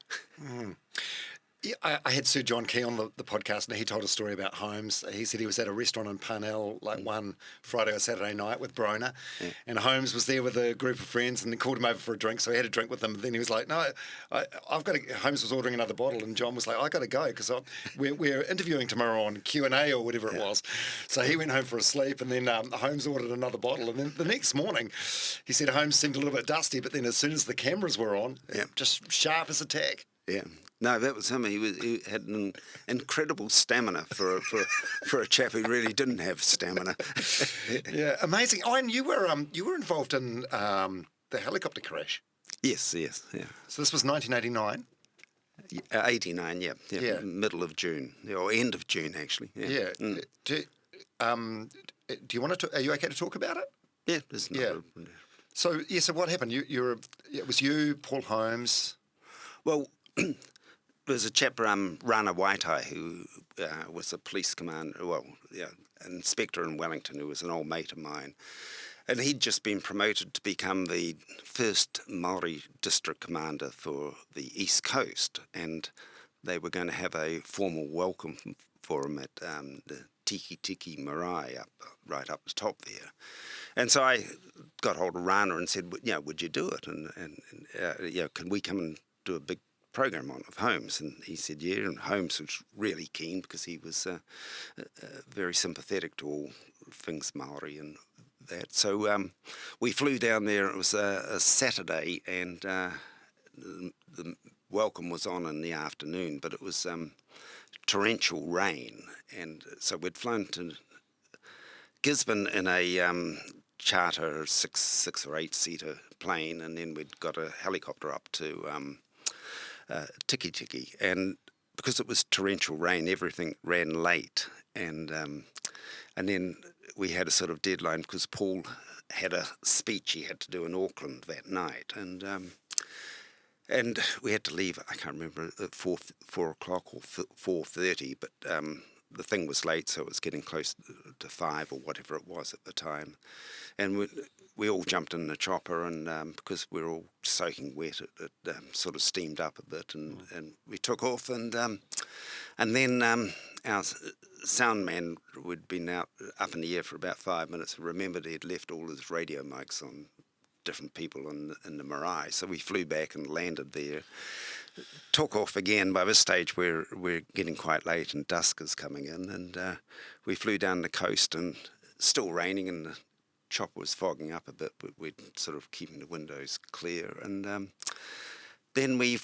Yeah, I had Sir John Key on the podcast, and he told a story about Holmes. He said he was at a restaurant in Parnell one Friday or Saturday night with Brona, and Holmes was there with a group of friends, and they called him over for a drink, so he had a drink with them. And then he was like, "No, I've got to." Holmes was ordering another bottle, and John was like, "I got to go because we're interviewing tomorrow on Q&A or whatever it was." So he went home for a sleep, and then Holmes ordered another bottle, and then the next morning, he said Holmes seemed a little bit dusty, but then as soon as the cameras were on, just sharp as a tack. Yeah. No, that was him. He had an incredible stamina for a chap who really didn't have stamina. Yeah, amazing. Oh, and you were involved in the helicopter crash. Yes, yeah. So this was 1989. 89, yeah. Middle of June, or end of June, actually. Yeah. Do you want to? Are you okay to talk about it? Yeah, there's no. So what happened? It was you, Paul Holmes. Well, there was a chap, Rana Waitai, who was a police commander, inspector in Wellington, who was an old mate of mine. And he'd just been promoted to become the first Māori district commander for the East Coast. And they were going to have a formal welcome for him at the Tiki Marae right up the top there. And so I got hold of Rana and said, would you do it? And can we come and do a big program on of Holmes? And he said and Holmes was really keen because he was very sympathetic to all things Māori and that. So we flew down there. It was a Saturday, and the welcome was on in the afternoon, but it was torrential rain, and so we'd flown to Gisborne in a charter 6 or 8 seater plane, and then we'd got a helicopter up to Tiki, and because it was torrential rain, everything ran late, and then we had a sort of deadline because Paul had a speech he had to do in Auckland that night, and we had to leave. I can't remember at 4 o'clock or 4:30, but the thing was late, so it was getting close to 5 or whatever it was at the time, and we all jumped in the chopper, and because we were all soaking wet, it sort of steamed up a bit, and we took off, and then our sound man, who'd been up in the air for about 5 minutes, remembered he'd left all his radio mics on different people in the marae, so we flew back and landed there. Took off again. By this stage we're getting quite late and dusk is coming in, and we flew down the coast, and still raining, and the chopper was fogging up a bit, but we're sort of keeping the windows clear, and then we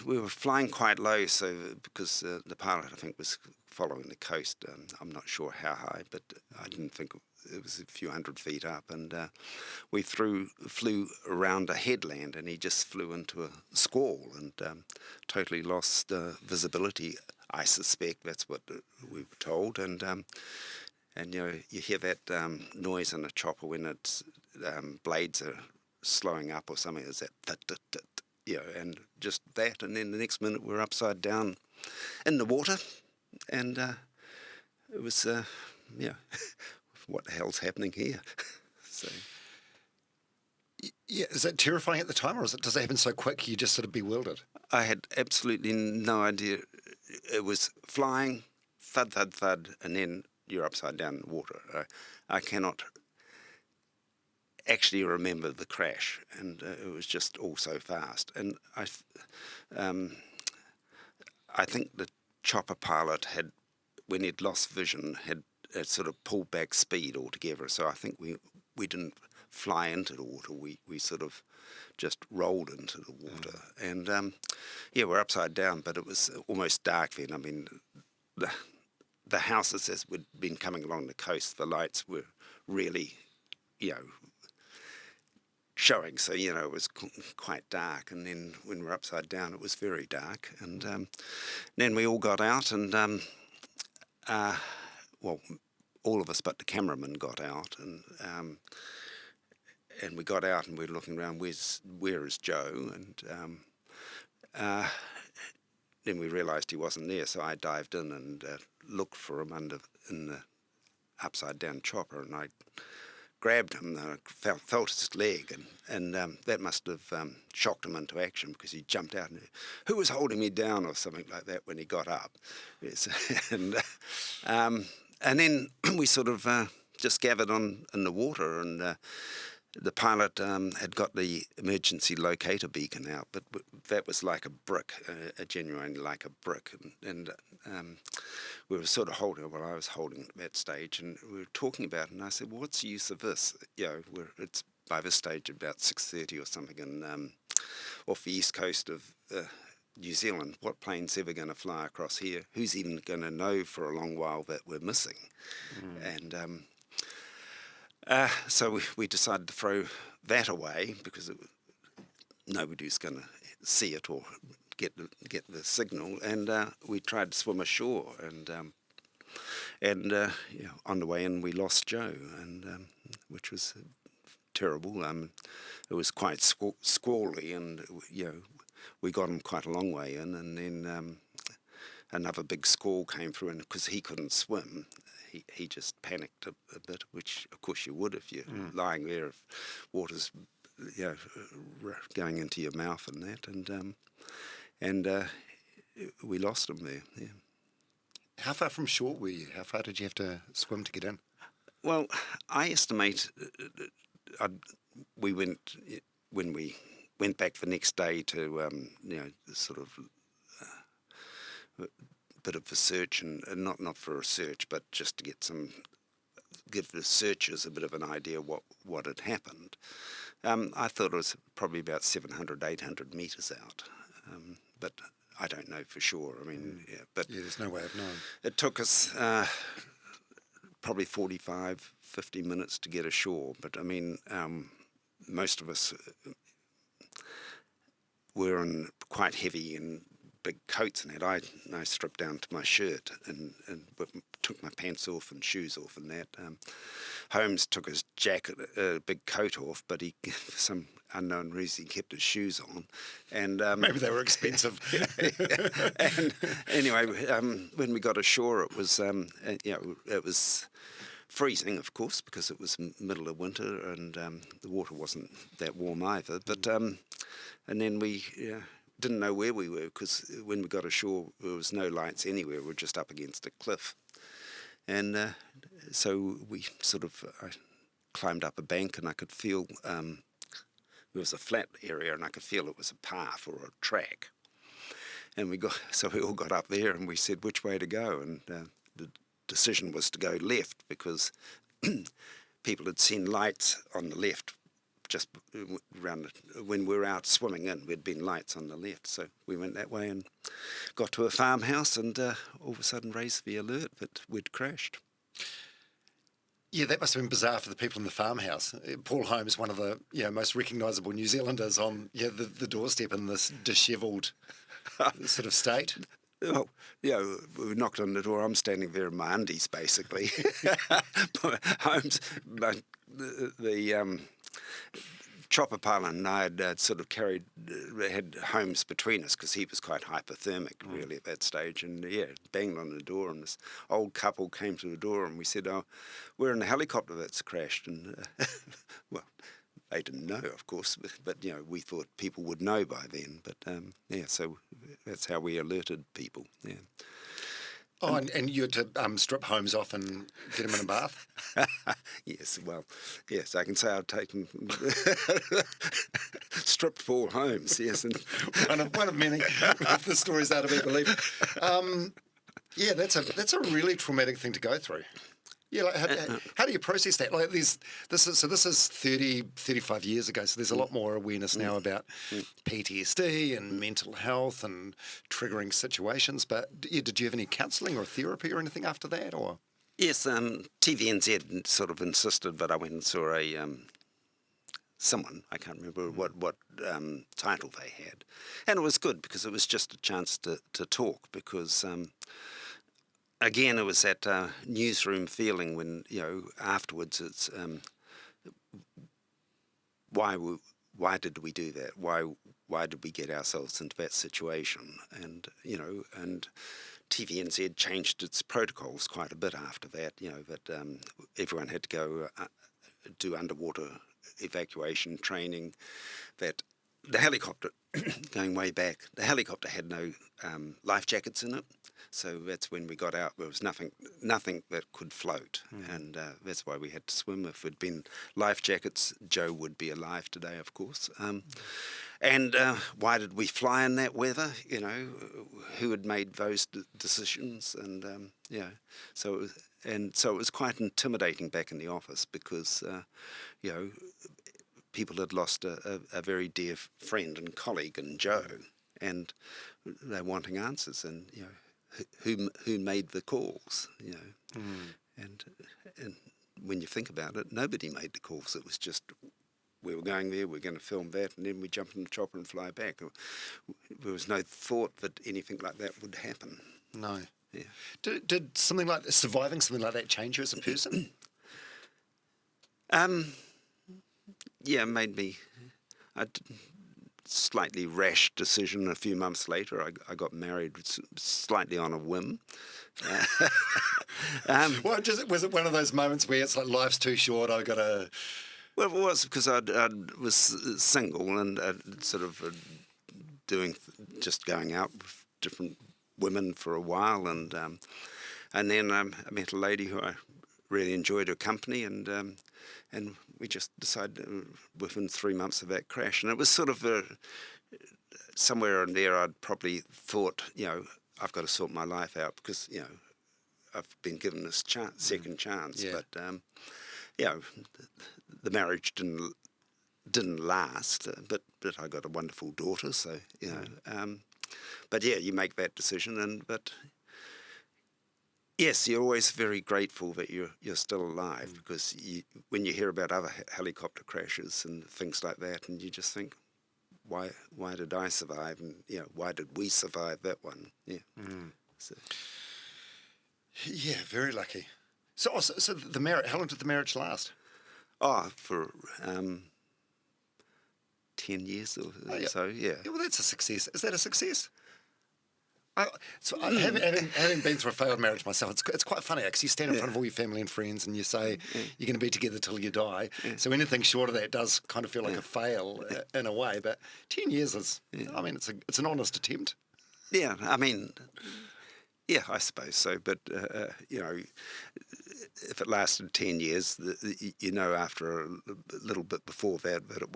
were flying quite low, so because the pilot I think was following the coast, I'm not sure how high, but I didn't think it was a few hundred feet up, and we flew around a headland, and he just flew into a squall and totally lost visibility. I suspect that's what we were told, and you hear that noise in a chopper when its blades are slowing up or something. Is that and just that, and then the next minute we're upside down in the water, and it was what the hell's happening here? So. Yeah, is that terrifying at the time, or does it happen so quick you just sort of bewildered? I had absolutely no idea. It was flying, thud, thud, thud, and then you're upside down in the water. I cannot actually remember the crash, and it was just all so fast. And I think the chopper pilot had, when he'd lost vision, had sort of pulled back speed altogether. So I think we didn't fly into the water. We sort of just rolled into the water. And we're upside down, but it was almost dark then. I mean, the houses as we'd been coming along the coast, the lights were really, showing. So, it was quite dark. And then when we're upside down, it was very dark. And then we all got out, and all of us but the cameraman got out, and we got out, and we were looking around, where is Joe? And then we realised he wasn't there, so I dived in and looked for him in the upside down chopper, and I grabbed him, felt his leg, and that must have shocked him into action, because he jumped out and, "Who was holding me down?" or something like that when he got up. Yes. And then we sort of just gathered in the water, and the pilot had got the emergency locator beacon out, but that was like a brick, genuinely like a brick. And we were sort of holding it, well, I was holding it at that stage, and we were talking about it, and I said, "Well, what's the use of this? It's by this stage about 6:30 or something, and off the east coast of New Zealand. What plane's ever going to fly across here? Who's even going to know for a long while that we're missing?" And so we decided to throw that away, because nobody was going to see it or get the signal. And we tried to swim ashore, and on the way in we lost Joe, and which was terrible. It was quite squally, and we got him quite a long way in, and then another big squall came through, and because he couldn't swim, he just panicked a bit, which of course you would if you're lying there, if water's going into your mouth and that, and we lost him there. Yeah. How far from shore were you? How far did you have to swim to get in? Well, I estimate when we went back the next day to sort of bit of a search, and not for a search, but just to give the searchers a bit of an idea what had happened. I thought it was probably about 700, 800 metres out, but I don't know for sure. I mean, there's no way of knowing. It took us probably 45, 50 minutes to get ashore, but I mean, most of us were in quite heavy and big coats, and that I stripped down to my shirt and took my pants off and shoes off, and that. Holmes took his jacket, big coat off, but he, for some unknown reason, he kept his shoes on. And maybe they were expensive. And anyway, when we got ashore, it was it was freezing, of course, because it was middle of winter, and the water wasn't that warm either. But and then we didn't know where we were, because when we got ashore, there was no lights anywhere. We were just up against a cliff. And so we sort of climbed up a bank, and I could feel there was a flat area, and I could feel it was a path or a track. And we all got up there, and we said which way to go, and the decision was to go left, because people had seen lights on the left just around when we were out swimming in. There'd been lights on the left, so we went that way and got to a farmhouse, and all of a sudden raised the alert that we'd crashed. Yeah, that must have been bizarre for the people in the farmhouse. Paul Holmes, one of the most recognisable New Zealanders, on the doorstep in this dishevelled sort of state. Well, we knocked on the door. I'm standing there in my undies, basically. Holmes, the chopper pilot and I had sort of had Holmes between us, because he was quite hypothermic really at that stage, and banged on the door, and this old couple came to the door, and we said, "Oh, we're in a helicopter that's crashed," and well, they didn't know, of course, but we thought people would know by then, but so that's how we alerted people. Yeah. Oh, and you had to strip Holmes off and get him in a bath? Yes, well, yes, I can say I've taken stripped Paul Holmes, yes. And one of many, if the stories are to be believed. That's a really traumatic thing to go through. Yeah, like how do you process that? Like this is 30, 35 years ago, so there's a lot more awareness now about PTSD and mental health and triggering situations. But did you have any counselling or therapy or anything after that, or? Yes, TVNZ sort of insisted that I went and saw someone, I can't remember what title they had, and it was good, because it was just a chance to talk, because. Again, it was that newsroom feeling when, afterwards it's why did we do that? Why did we get ourselves into that situation? And and TVNZ changed its protocols quite a bit after that. That everyone had to go do underwater evacuation training, that the helicopter, going way back, the helicopter had no life jackets in it. So that's when we got out. There was nothing that could float, and that's why we had to swim. If it'd been life jackets, Joe would be alive today, of course. And why did we fly in that weather? You know, who had made those decisions? And so it was quite intimidating back in the office because people had lost a very dear friend and colleague in Joe, and they're wanting answers. And who made the calls? And when you think about it, nobody made the calls. It was just, we were going there, we're going to film that, and then we jump in the chopper and fly back. There was no thought that anything like that would happen. No. Yeah. Did something like surviving something like that change you as a person? Yeah, made me a slightly rash decision. A few months later, I got married slightly on a whim. Well, was it one of those moments where it's like, life's too short, I got to... Well, it was because I was single and sort of just going out with different women for a while, and then I met a lady who I really enjoyed her company, and we just decided within 3 months of that crash, and it was sort of somewhere in there I'd probably thought, I've got to sort my life out because I've been given this second chance, but the marriage didn't last, but I got a wonderful daughter, so but yeah, you make that decision, but yes, you're always very grateful that you're still alive, because when you hear about other helicopter crashes and things like that, and you just think, why did I survive, and why did we survive that one? So. Yeah, very lucky. So the marriage, how long did the marriage last? For 10 years or so, yeah. Well, that's a success. Is that a success? Having been through a failed marriage myself, it's quite funny, because you stand in front of all your family and friends and you say you're going to be together till you die. So anything short of that does kind of feel like a fail in a way. But 10 years is, I mean, it's an honest attempt. Yeah, I mean, yeah, I suppose so. But if it lasted 10 years, after a little bit before that it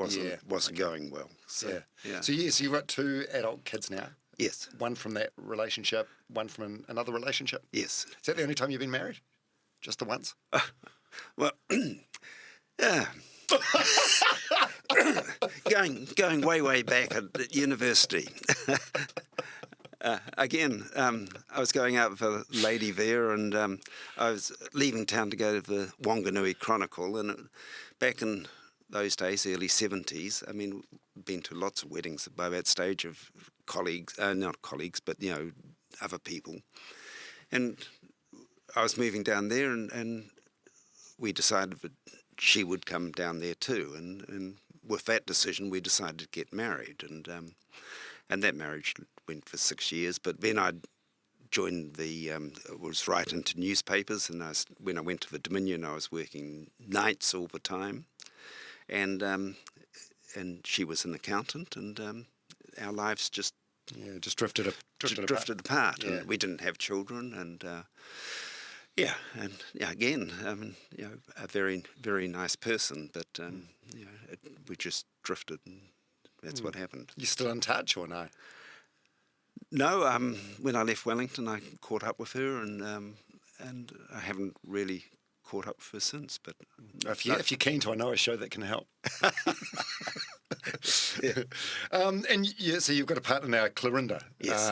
wasn't going well. So, So yes, you've got 2 adult kids now. Yes. One from that relationship, one from another relationship. Yes. Is that the only time you've been married? Just the once? Well, yeah. going way back at university. Again, I was going out with a lady there, and I was leaving town to go to the Wanganui Chronicle, and back in those days, early 70s, I mean, been to lots of weddings by that stage of colleagues, not colleagues, but, other people. And I was moving down there, and we decided that she would come down there too. And with that decision, we decided to get married. And that marriage went for 6 years. But then I joined was right into newspapers. And when I went to the Dominion, I was working nights all the time. And she was an accountant, and our lives just drifted apart. And we didn't have children, and again, a very, very nice person, but we just drifted, and that's what happened. You still in touch, or no? No, when I left Wellington, I caught up with her, and I haven't really caught up with her since. But if you're keen to, I know a show that can help. So you've got a partner now, Clorinda. Yes.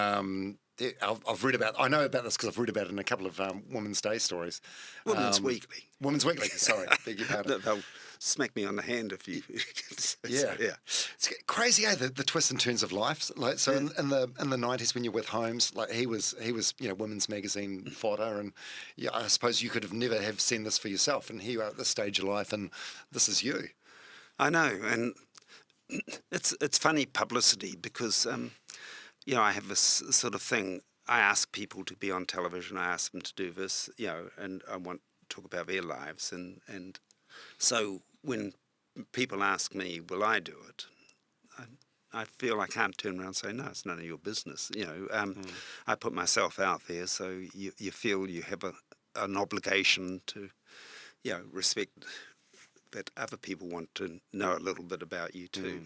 I've read about. I know about this because I've read about it in a couple of Women's Day stories. Women's Weekly. Women's Weekly. Sorry, beg your pardon. They'll smack me on the hand if you. Yeah. It's crazy, the twists and turns of life. Like so, in the 90s when you're with Holmes, like he was Women's Magazine fodder, and I suppose you could have never have seen this for yourself. And here you are at this stage of life, and this is you. I know, and it's funny publicity because I have this sort of thing. I ask people to be on television. I ask them to do this, and I want to talk about their lives, and So when people ask me, will I do it? I feel I can't turn around and say, no, it's none of your business. I put myself out there, so you feel you have an obligation to, respect that other people want to know a little bit about you too.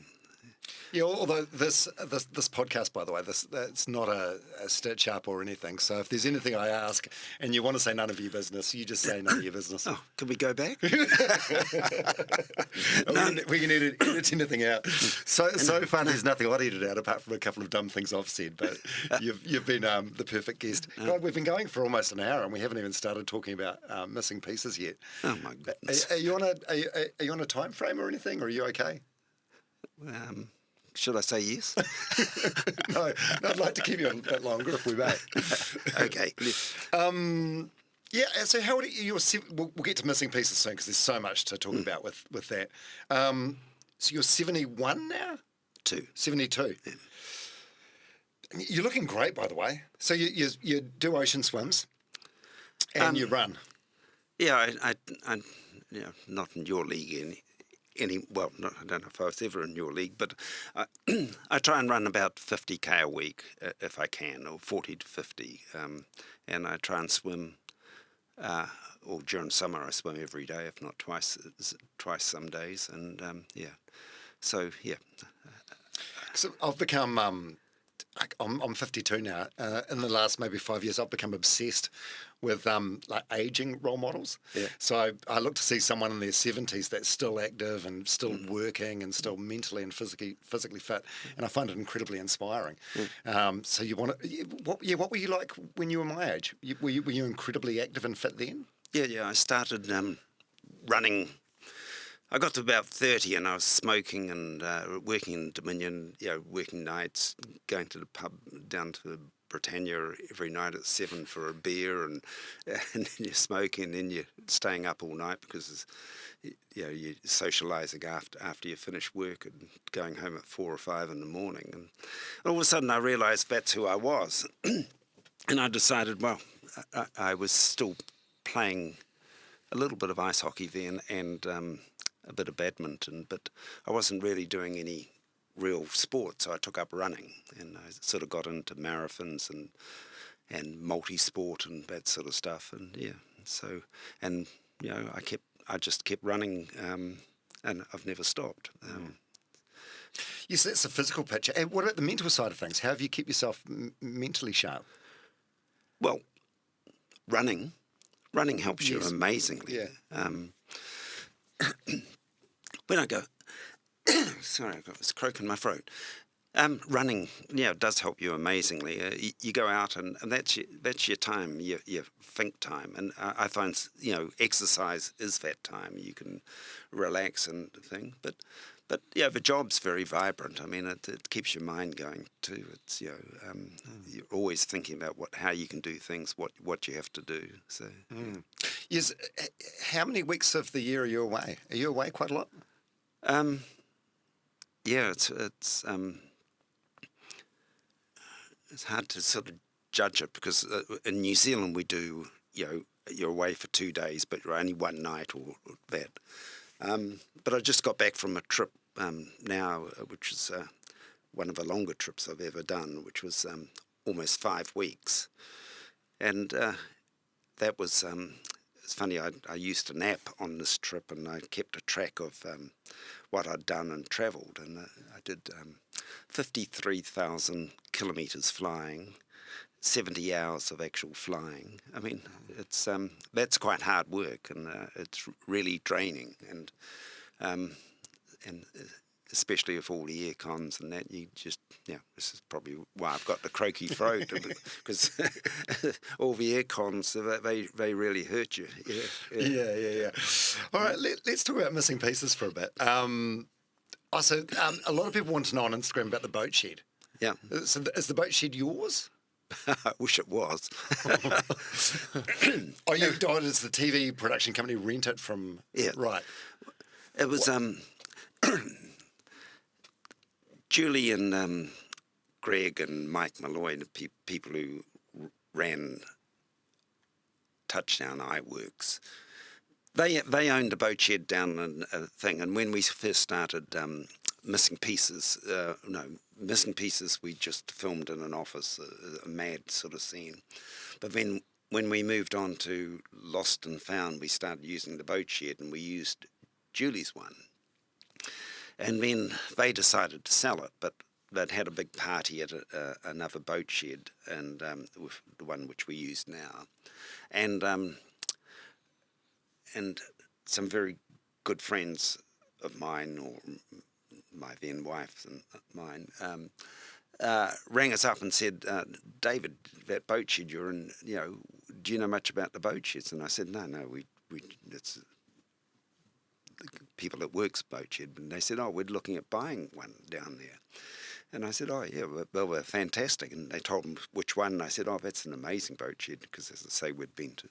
Yeah, although this podcast, by the way, it's not a stitch up or anything. So if there's anything I ask and you want to say none of your business, you just say none of your business. Oh, can we go back? We can edit anything out. So far, there's nothing I'd edit out apart from a couple of dumb things I've said. But you've been the perfect guest. God, we've been going for almost an hour and we haven't even started talking about missing pieces yet. Oh my goodness! Are you on a time frame or anything, or are you okay? Should I say yes? No, I'd like to keep you a bit longer if we may. Okay. Yeah, so how would we'll get to missing pieces soon because there's so much to talk about with that. So you're 71 now? 72. Yeah. You're looking great, by the way. So you do ocean swims and you run. Yeah, I not in your league well, I don't know if I was ever in your league, but I try and run about 50k a week if I can, or 40 to 50, and I try and swim. Or during summer, I swim every day, if not twice some days, and So I've become. I'm 52 now. In the last maybe 5 years, I've become obsessed with like aging role models. Yeah. So I look to see someone in their 70s that's still active and still working and still mentally and physically fit, and I find it incredibly inspiring. So you want to, what were you like when you were my age? Were you incredibly active and fit then? Yeah. I started running. I got to about 30 and I was smoking and working in Dominion, working nights, going to the pub down to Britannia every night at 7 for a beer, and then you're smoking, and then you're staying up all night because you're socialising after you finish work and going home at 4 or 5 in the morning. And all of a sudden I realised that's who I was. And I decided, well, I was still playing a little bit of ice hockey then and a bit of badminton, but I wasn't really doing any real sport, so I took up running, and I sort of got into marathons and multi-sport and that sort of stuff, and I just kept running, and I've never stopped. Yes, that's the physical picture. And what about the mental side of things? How have you kept yourself mentally sharp? Well, running helps you amazingly. Yeah. When I go, sorry, I've got this croak in my throat. Running, does help you amazingly. You go out and that's your time, your think time. And I find, exercise is that time. You can relax and thing. But the job's very vibrant. I mean, it keeps your mind going too. It's you're always thinking about how you can do things, what you have to do. So. Yes. How many weeks of the year are you away? Are you away quite a lot? Yeah, it's hard to sort of judge it because in New Zealand we do, you're away for 2 days, but you're only one night or that. But I just got back from a trip now, which is one of the longer trips I've ever done, which was almost 5 weeks. And that was, it's funny, I used to nap on this trip and I kept a track of what I'd done and travelled. And I did 53,000 kilometres flying, 70 hours of actual flying. I mean, it's that's quite hard work, and it's really draining, and especially with all the air cons and that, you just, this is probably why I've got the croaky throat, because all the air cons, they really hurt you. Yeah. All right, let's talk about missing pieces for a bit. Also, a lot of people want to know on Instagram about the boat shed. Yeah. So is the boat shed yours? I wish it was. Does the TV production company rent it from? Yeah. Right. It was Julie and Greg and Mike Malloy, the people who ran Touchdown Iworks. They owned a boat shed down in a thing, and when we first started Missing Pieces, Missing Pieces, we just filmed in an office, a mad sort of scene. But then when we moved on to Lost and Found, we started using the boat shed, and we used Julie's one. And then they decided to sell it, but they'd had a big party at another boat shed, and with the one which we use now, and some very good friends of mine, or my then wife and mine, rang us up and said, "David, that boat shed you're in, do you know much about the boat sheds?" And I said, "No, it's the people that works boat shed." And they said, "Oh, we're looking at buying one down there." And I said, "Oh, yeah, well, they're fantastic." And they told them which one. And I said, "Oh, that's an amazing boat shed," because, as I say, we'd been to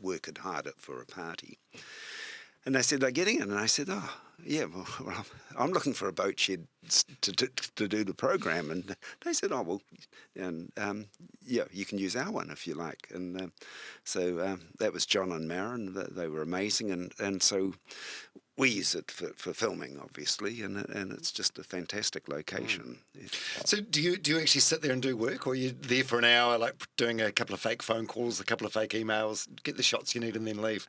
work had hired it for a party. And they said, "They're getting it." And I said, "Oh, yeah, well I'm looking for a boat shed to do the program." And they said, "Oh, well, and yeah, you can use our one if you like." And so that was John and Maren. They were amazing. And so we use it for filming, obviously, and it's just a fantastic location. Yeah. So do you actually sit there and do work, or are you there for an hour, like doing a couple of fake phone calls, a couple of fake emails, get the shots you need and then leave?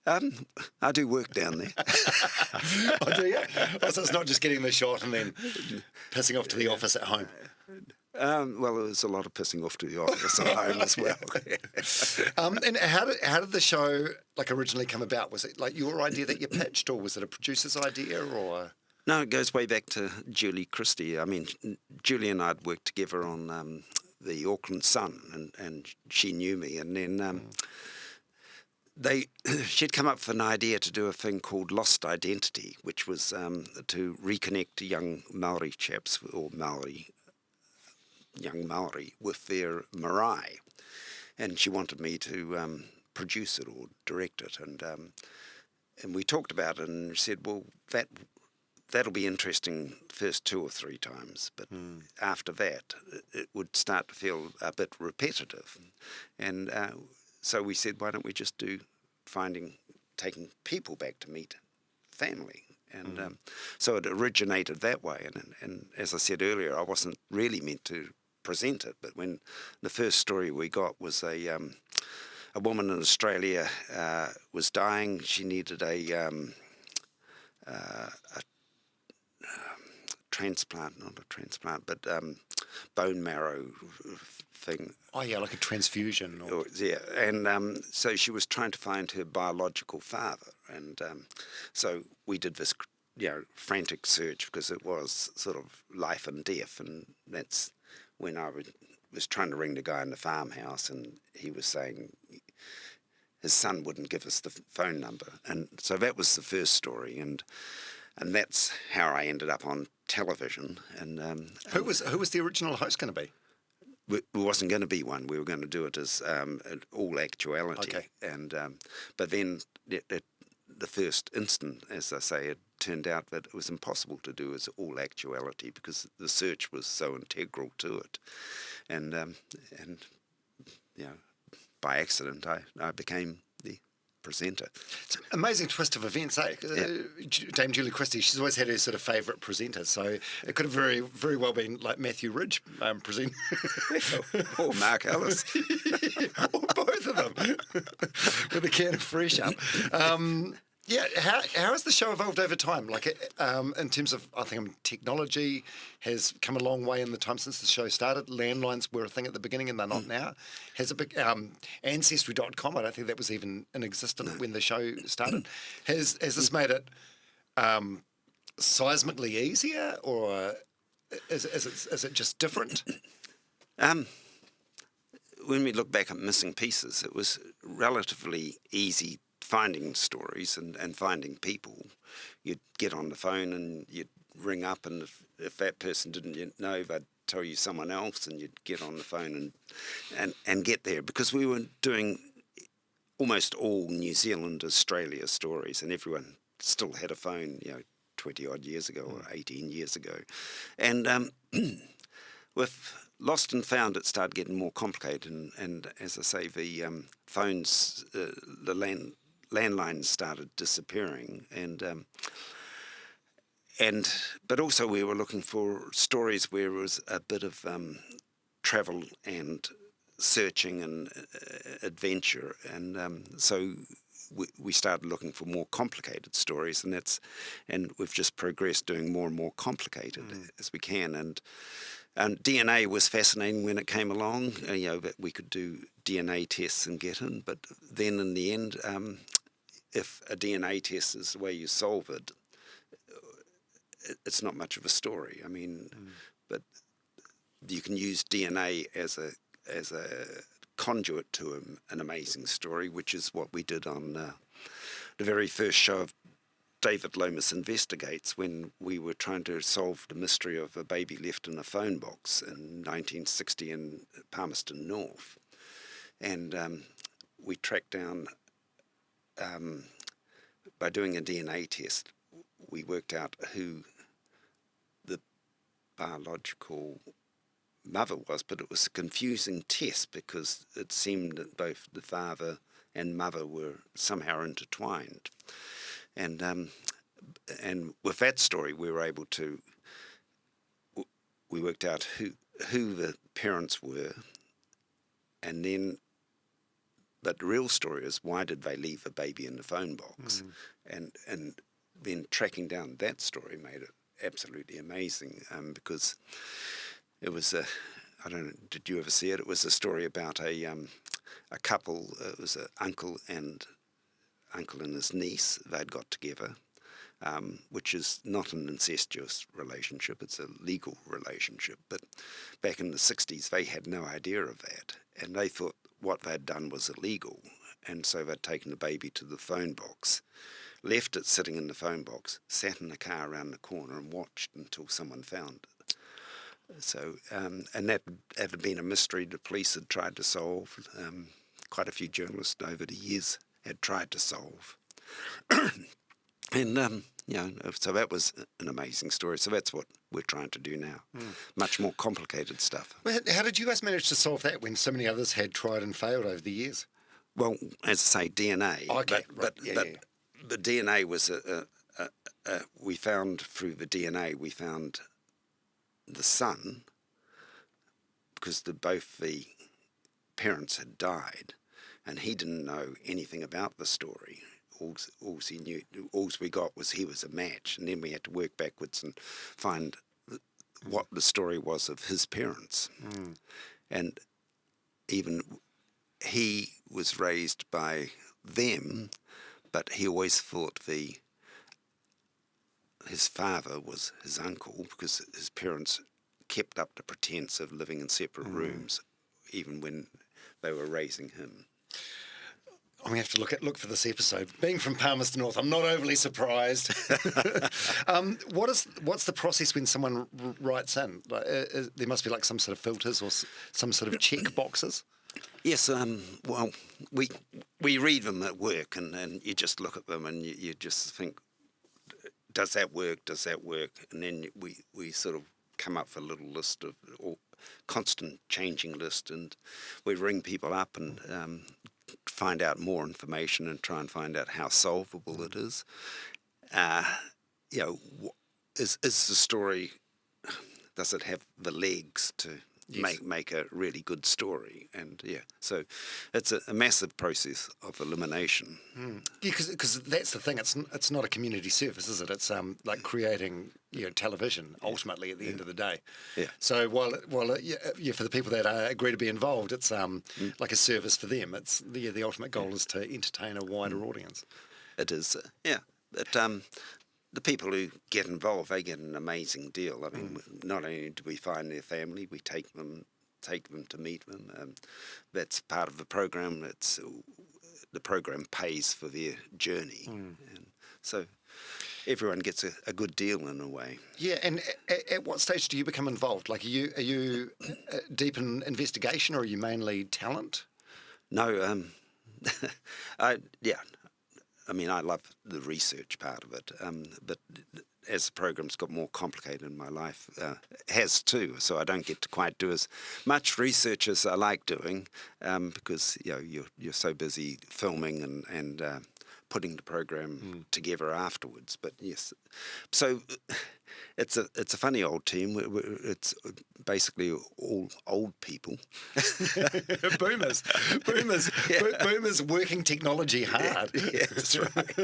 I do work down there. Oh, do you? Oh, so it's not just getting the shot and then pissing off to the office at home? Well, there's a lot of pissing off to the office at home as well. And how did the show originally come about? Was it your idea that you pitched, or was it a producer's idea, or? No, it goes way back to Julie Christie. I mean, Julie and I had worked together on the Auckland Sun, and she knew me, and then she'd come up with an idea to do a thing called Lost Identity, which was to reconnect young Maori chaps, or young Maori, with their marae. And she wanted me to produce it or direct it. And we talked about it and said, well, that'll be interesting first 2 or 3 times, but after that, it would start to feel a bit repetitive. And so we said, why don't we just do taking people back to meet family? And so it originated that way. And as I said earlier, I wasn't really meant to present it, but when the first story we got was a woman in Australia was dying. She needed a transplant, not a transplant, but bone marrow thing. Oh yeah, like a transfusion. Yeah, and so she was trying to find her biological father, and so we did this, frantic search, because it was sort of life and death, and that's when I was trying to ring the guy in the farmhouse, and he was saying his son wouldn't give us the phone number, and so that was the first story, and that's how I ended up on television. And who was the original host going to be? It wasn't going to be one. We were going to do it as all actuality. Okay. And but then the first instant, as I say, it turned out that it was impossible to do as all actuality, because the search was so integral to it. And by accident, I became the presenter. It's an amazing twist of events, eh? Yeah. Dame Julie Christie, she's always had her sort of favourite presenter, so it could have very, very well been like Matthew Ridge presenting. Or Mark Ellis. Or both of them. With a can of Fresh Up. How has the show evolved over time? In terms of, I think, technology has come a long way in the time since the show started. Landlines were a thing at the beginning, and they're not now. Has it been Ancestry.com? I don't think that was even in existence when the show started. Has this made it seismically easier, or is it just different? When we look back at Missing Pieces, it was relatively easy finding stories and finding people. You'd get on the phone and you'd ring up, and if that person didn't know, they'd tell you someone else, and you'd get on the phone and get there, because we were doing almost all New Zealand, Australia stories, and everyone still had a phone, 20 odd years ago or 18 years ago. And with Lost and Found, it started getting more complicated, and as I say, the phones, the landlines started disappearing, but also we were looking for stories where there was a bit of travel and searching and adventure, and so we started looking for more complicated stories, and we've just progressed doing more and more complicated as we can, and DNA was fascinating when it came along, that we could do DNA tests and get in, but then in the end, if a DNA test is the way you solve it, it's not much of a story. I mean, but you can use DNA as a conduit to an amazing story, which is what we did on the very first show of David Lomas Investigates, when we were trying to solve the mystery of a baby left in a phone box in 1960 in Palmerston North. And we tracked down, by doing a DNA test, we worked out who the biological mother was, but it was a confusing test because it seemed that both the father and mother were somehow intertwined. And with that story, we were able to, we worked out who the parents were, and then, but the real story is, why did they leave a baby in the phone box? And then tracking down that story made it absolutely amazing, because it was I don't know, did you ever see it? It was a story about a couple. It was an uncle and his niece. They'd got together, which is not an incestuous relationship. It's a legal relationship. But back in the 60s, they had no idea of that, and they thought what they'd done was illegal. And so they'd taken the baby to the phone box, left it sitting in the phone box, sat in the car around the corner and watched until someone found it. So, and that had been a mystery the police had tried to solve. Quite a few journalists over the years had tried to solve. And, so that was an amazing story. So that's what we're trying to do now. Much more complicated stuff. Well, how did you guys manage to solve that when so many others had tried and failed over the years? Well, as I say, DNA. Okay, but the DNA was we found through the DNA, we found the son, because both the parents had died, and he didn't know anything about the story. All he knew, all we got was he was a match, and then we had to work backwards and find what the story was of his parents. And even he was raised by them, but he always thought his father was his uncle, because his parents kept up the pretense of living in separate rooms, even when they were raising him. I'm going to have to look for this episode. Being from Palmerston North, I'm not overly surprised. What's the process when someone writes in? There must be like some sort of filters or some sort of check boxes. Yes, well, we read them at work, and you just look at them and you just think, does that work? Does that work? And then we sort of come up with a little list of, or constant changing list, and we ring people up and find out more information and try and find out how solvable it is. Is the story, does it have the legs to make a really good story? And so it's a massive process of elimination. Yeah, because that's the thing. It's not a community service, is it? It's like creating television ultimately at the end of the day. Yeah. So while for the people that agree to be involved, it's like a service for them. It's the ultimate goal is to entertain a wider audience. It is. But the people who get involved, they get an amazing deal. I mean, not only do we find their family, we take them to meet them. That's part of the program. The program pays for their journey, and so everyone gets a good deal in a way. Yeah, and at what stage do you become involved? Like, are you deep in investigation, or are you mainly talent? No, I mean, I love the research part of it, but as the program's got more complicated in my life, has too. So I don't get to quite do as much research as I like doing, because you're so busy filming and putting the program together afterwards. But yes, so it's a funny old team. It's basically all old people. Boomers, boomers working technology hard. Yeah, that's right.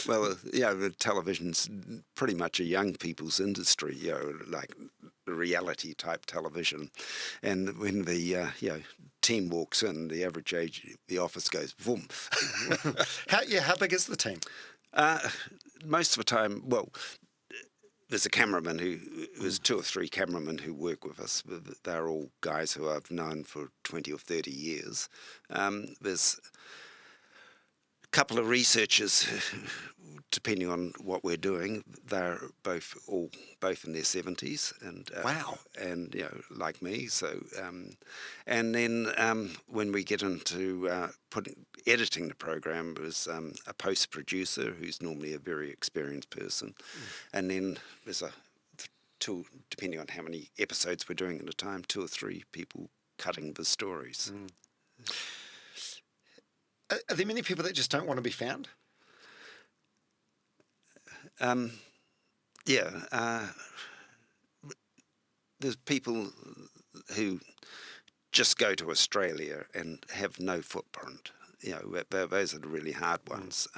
Well, the television's pretty much a young people's industry. Like reality type television, and when the team walks in, the average age of the office goes boom. How big is the team? Most of the time, well, there's a cameraman there's 2 or 3 cameramen who work with us. They're all guys who I've known for 20 or 30 years. There's a couple of researchers, depending on what we're doing. They're both in their 70s, and Wow. and like me. So, and then when we get into editing the program, there's a post producer who's normally a very experienced person, and then there's two, depending on how many episodes we're doing at a time, 2 or 3 people cutting the stories. Are there many people that just don't want to be found? There's people who just go to Australia and have no footprint. Those are the really hard ones.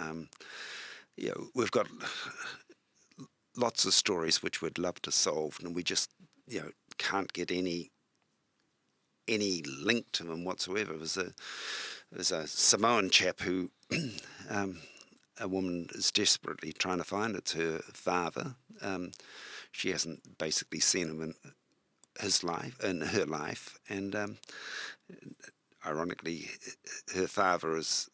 We've got lots of stories which we'd love to solve, and we just can't get any link to them whatsoever. There's a Samoan chap who a woman is desperately trying to find. It's her father. She hasn't basically seen him in her life, and ironically, her father is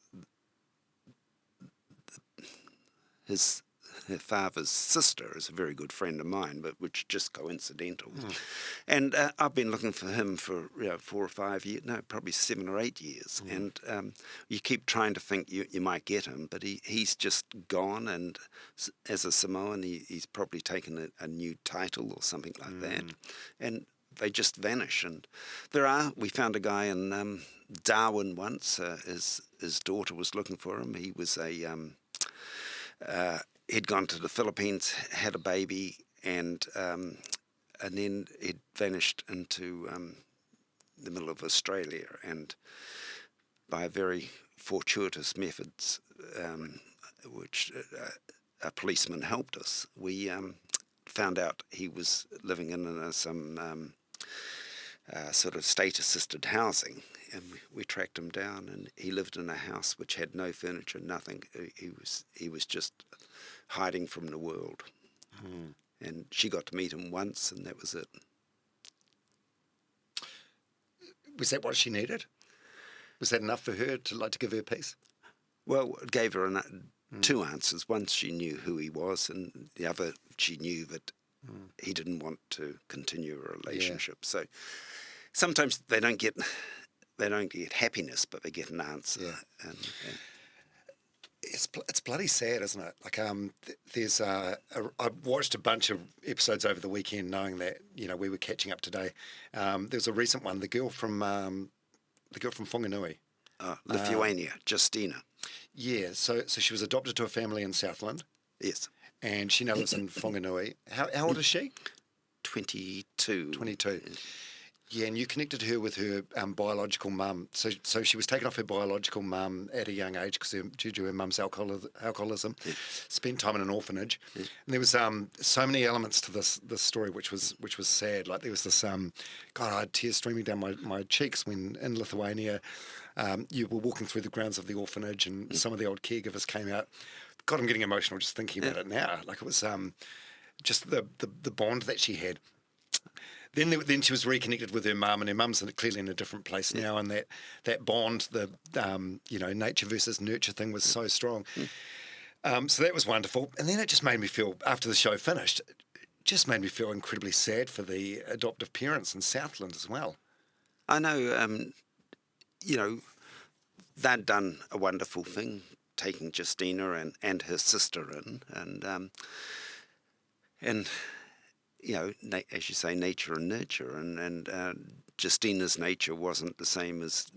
her father's sister is a very good friend of mine, but which is just coincidental. And I've been looking for him for 4 or 5 years, no, probably 7 or 8 years. And you keep trying to think you might get him, but he's just gone. And as a Samoan, he's probably taken a new title or something like that. And they just vanish. And we found a guy in Darwin once. His daughter was looking for him. He was he'd gone to the Philippines, had a baby, and then he'd vanished into the middle of Australia. And by very fortuitous methods, which a policeman helped us, we found out he was living in some sort of state-assisted housing, and we tracked him down, and he lived in a house which had no furniture, nothing. He was just hiding from the world. And she got to meet him once, and that was it. Was that what she needed? Was that enough for her to give her peace? Well, it gave her 2 answers. One, she knew who he was, and the other, she knew that he didn't want to continue a relationship. So sometimes they don't get happiness, but they get an answer. And it's bloody sad, isn't it? Like there's I watched a bunch of episodes over the weekend, knowing that we were catching up today. There was a recent one, the girl from Whanganui, Lithuania, Justina. Yeah, so she was adopted to a family in Southland. Yes. And she now lives in Whanganui. How old is she? 22. 22. Yeah, and you connected her with her biological mum. So she was taken off her biological mum at a young age due to her mum's alcoholism. Yeah. Spent time in an orphanage. Yeah. And there was so many elements to this story, which was sad. Like there was this God, I had tears streaming down my cheeks when in Lithuania you were walking through the grounds of the orphanage, and some of the old caregivers came out. God, I'm getting emotional just thinking about it now. Like it was just the bond that she had. Then she was reconnected with her mum, and her mum's clearly in a different place now, and that bond, the nature versus nurture thing was so strong. So that was wonderful. And then it just made me feel, after the show finished, it just made me feel incredibly sad for the adoptive parents in Southland as well. I know, they'd done a wonderful thing, taking Justina and her sister in, and And, as you say, nature and nurture. And Justina's nature wasn't the same as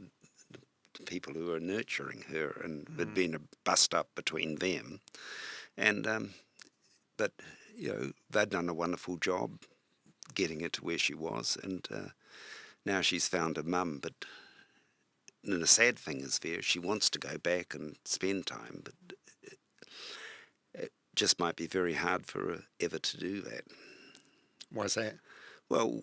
the people who were nurturing her, and there'd been a bust-up between them. And but, they'd done a wonderful job getting her to where she was, and now she's found a mum. But then the sad thing is she wants to go back and spend time, but it just might be very hard for her ever to do that. Why is that? Well,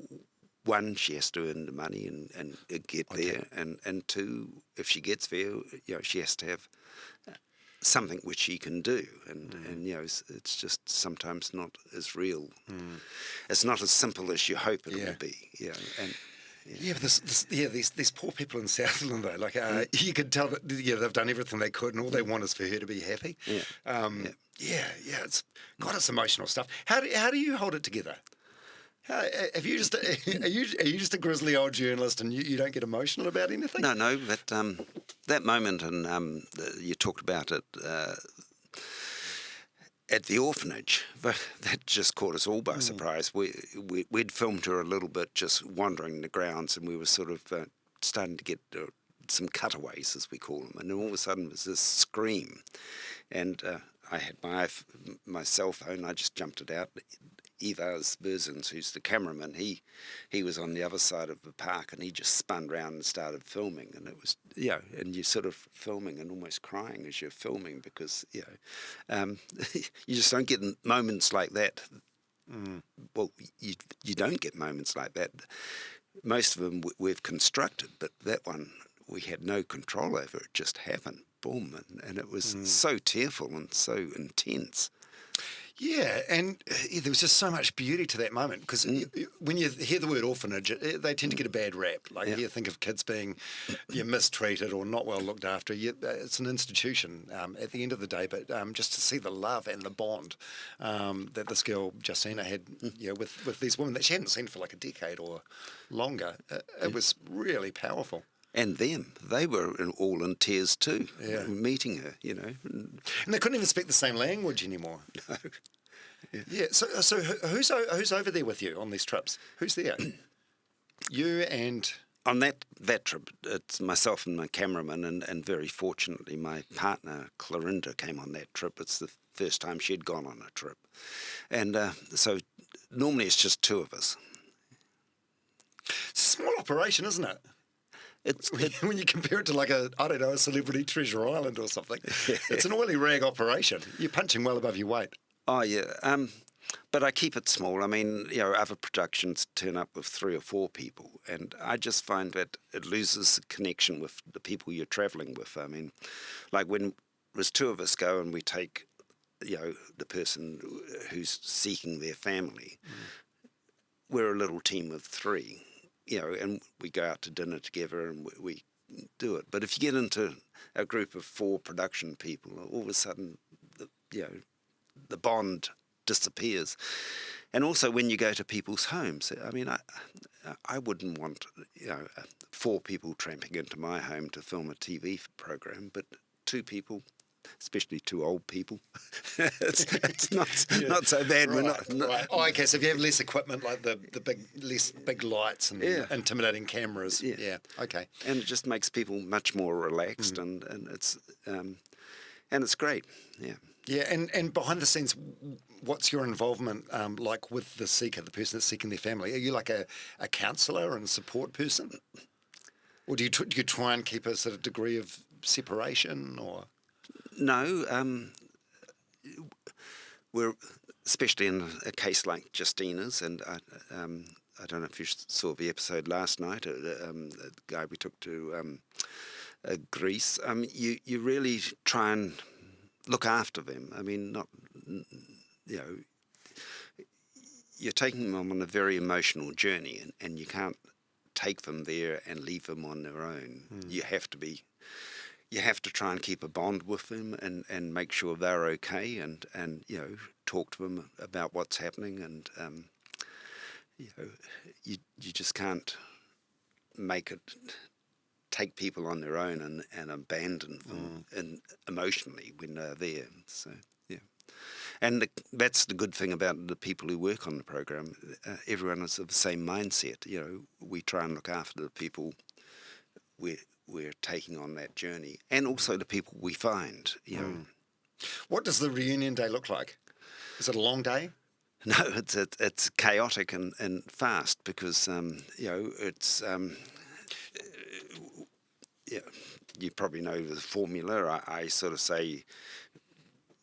one, she has to earn the money and get there, and two, if she gets there, she has to have something which she can do, and it's just sometimes not as real. It's not as simple as you hope it will be. But these poor people in Southland though, like you could tell that they've done everything they could, and all they want is for her to be happy. It's emotional stuff. How do you hold it together? Are you just a grizzly old journalist and you don't get emotional about anything? No, but that moment, and you talked about it at the orphanage, that just caught us all by surprise. We'd filmed her a little bit just wandering the grounds, and we were sort of starting to get some cutaways, as we call them, and then all of a sudden there was this scream, and I had my cell phone. I just jumped it out. Ivars Berzins, who's the cameraman, he was on the other side of the park, and he just spun round and started filming, and it was and you're sort of filming and almost crying as you're filming, because you just don't get moments like that. Well, you don't get moments like that. Most of them we've constructed, but that one we had no control over. It just happened, boom, and it was so tearful and so intense. Yeah, and there was just so much beauty to that moment, because when you hear the word orphanage, they tend to get a bad rap. Like you think of kids being mistreated or not well looked after. It's an institution at the end of the day, but just to see the love and the bond that this girl Justina had with these women that she hadn't seen for like a decade or longer, it was really powerful. And them, they were all in tears too, meeting her, And they couldn't even speak the same language anymore. No. Yeah. So who's over there with you on these trips? Who's there? You and... On that trip, it's myself and my cameraman, and very fortunately my partner, Clorinda, came on that trip. It's the first time she'd gone on a trip. And so normally it's just two of us. It's a small operation, isn't it? When you compare it to like a Celebrity Treasure Island or something, it's an oily rag operation. You're punching well above your weight. Oh, yeah. But I keep it small. I mean, other productions turn up with 3 or 4 people, and I just find that it loses connection with the people you're travelling with. I mean, like when there's 2 of us go and we take, the person who's seeking their family, we're a little team of 3. And we go out to dinner together and we do it. But if you get into a group of 4 production people, all of a sudden, the bond disappears. And also when you go to people's homes, I mean, I wouldn't want 4 people tramping into my home to film a TV program, but 2 people, especially 2 old people, it's not so bad. Right, right. Oh, okay. So if you have less equipment, like the less big lights and intimidating cameras, okay. And it just makes people much more relaxed, and it's great. Yeah, and behind the scenes, what's your involvement like with the seeker, the person that's seeking their family? Are you like a counsellor and support person, or do you try and keep a sort of degree of separation, or? No, we're especially in a case like Justina's, and I don't know if you saw the episode last night. The guy we took to Greece. You really try and look after them. I mean, not you're taking them on a very emotional journey, and you can't take them there and leave them on their own. You have to try and keep a bond with them and make sure they're okay, and talk to them about what's happening, and you just can't take people on their own and abandon them and emotionally when they're there. So And that's the good thing about the people who work on the program. Everyone is of the same mindset. You know, we try and look after the people we're taking on that journey, and also the people we find. You know, What does the reunion day look like? Is it a long day? no, it's chaotic and fast because you know it's yeah. You probably know the formula. I sort of say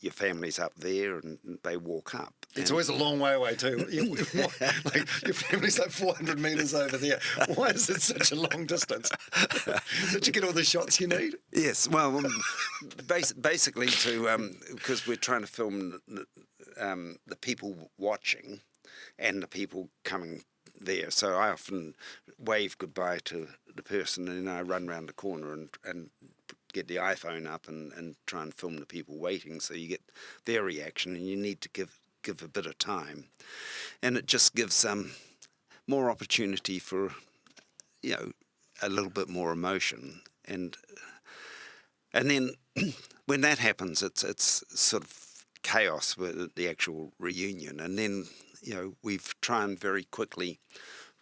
your family's up there and they walk up. It's always a long way away too. Like your family's like 400 metres over there. Why is it such a long distance? Did you get all the shots you need? Yes, well, basically because we're trying to film the people watching and the people coming there. So I often wave goodbye to the person and then I run round the corner and get the iPhone up and try and film the people waiting, so you get their reaction, and you need to give a bit of time, and it just gives more opportunity for, you know, a little bit more emotion, and then when that happens, it's sort of chaos with the actual reunion, and then, you know, we've tried very quickly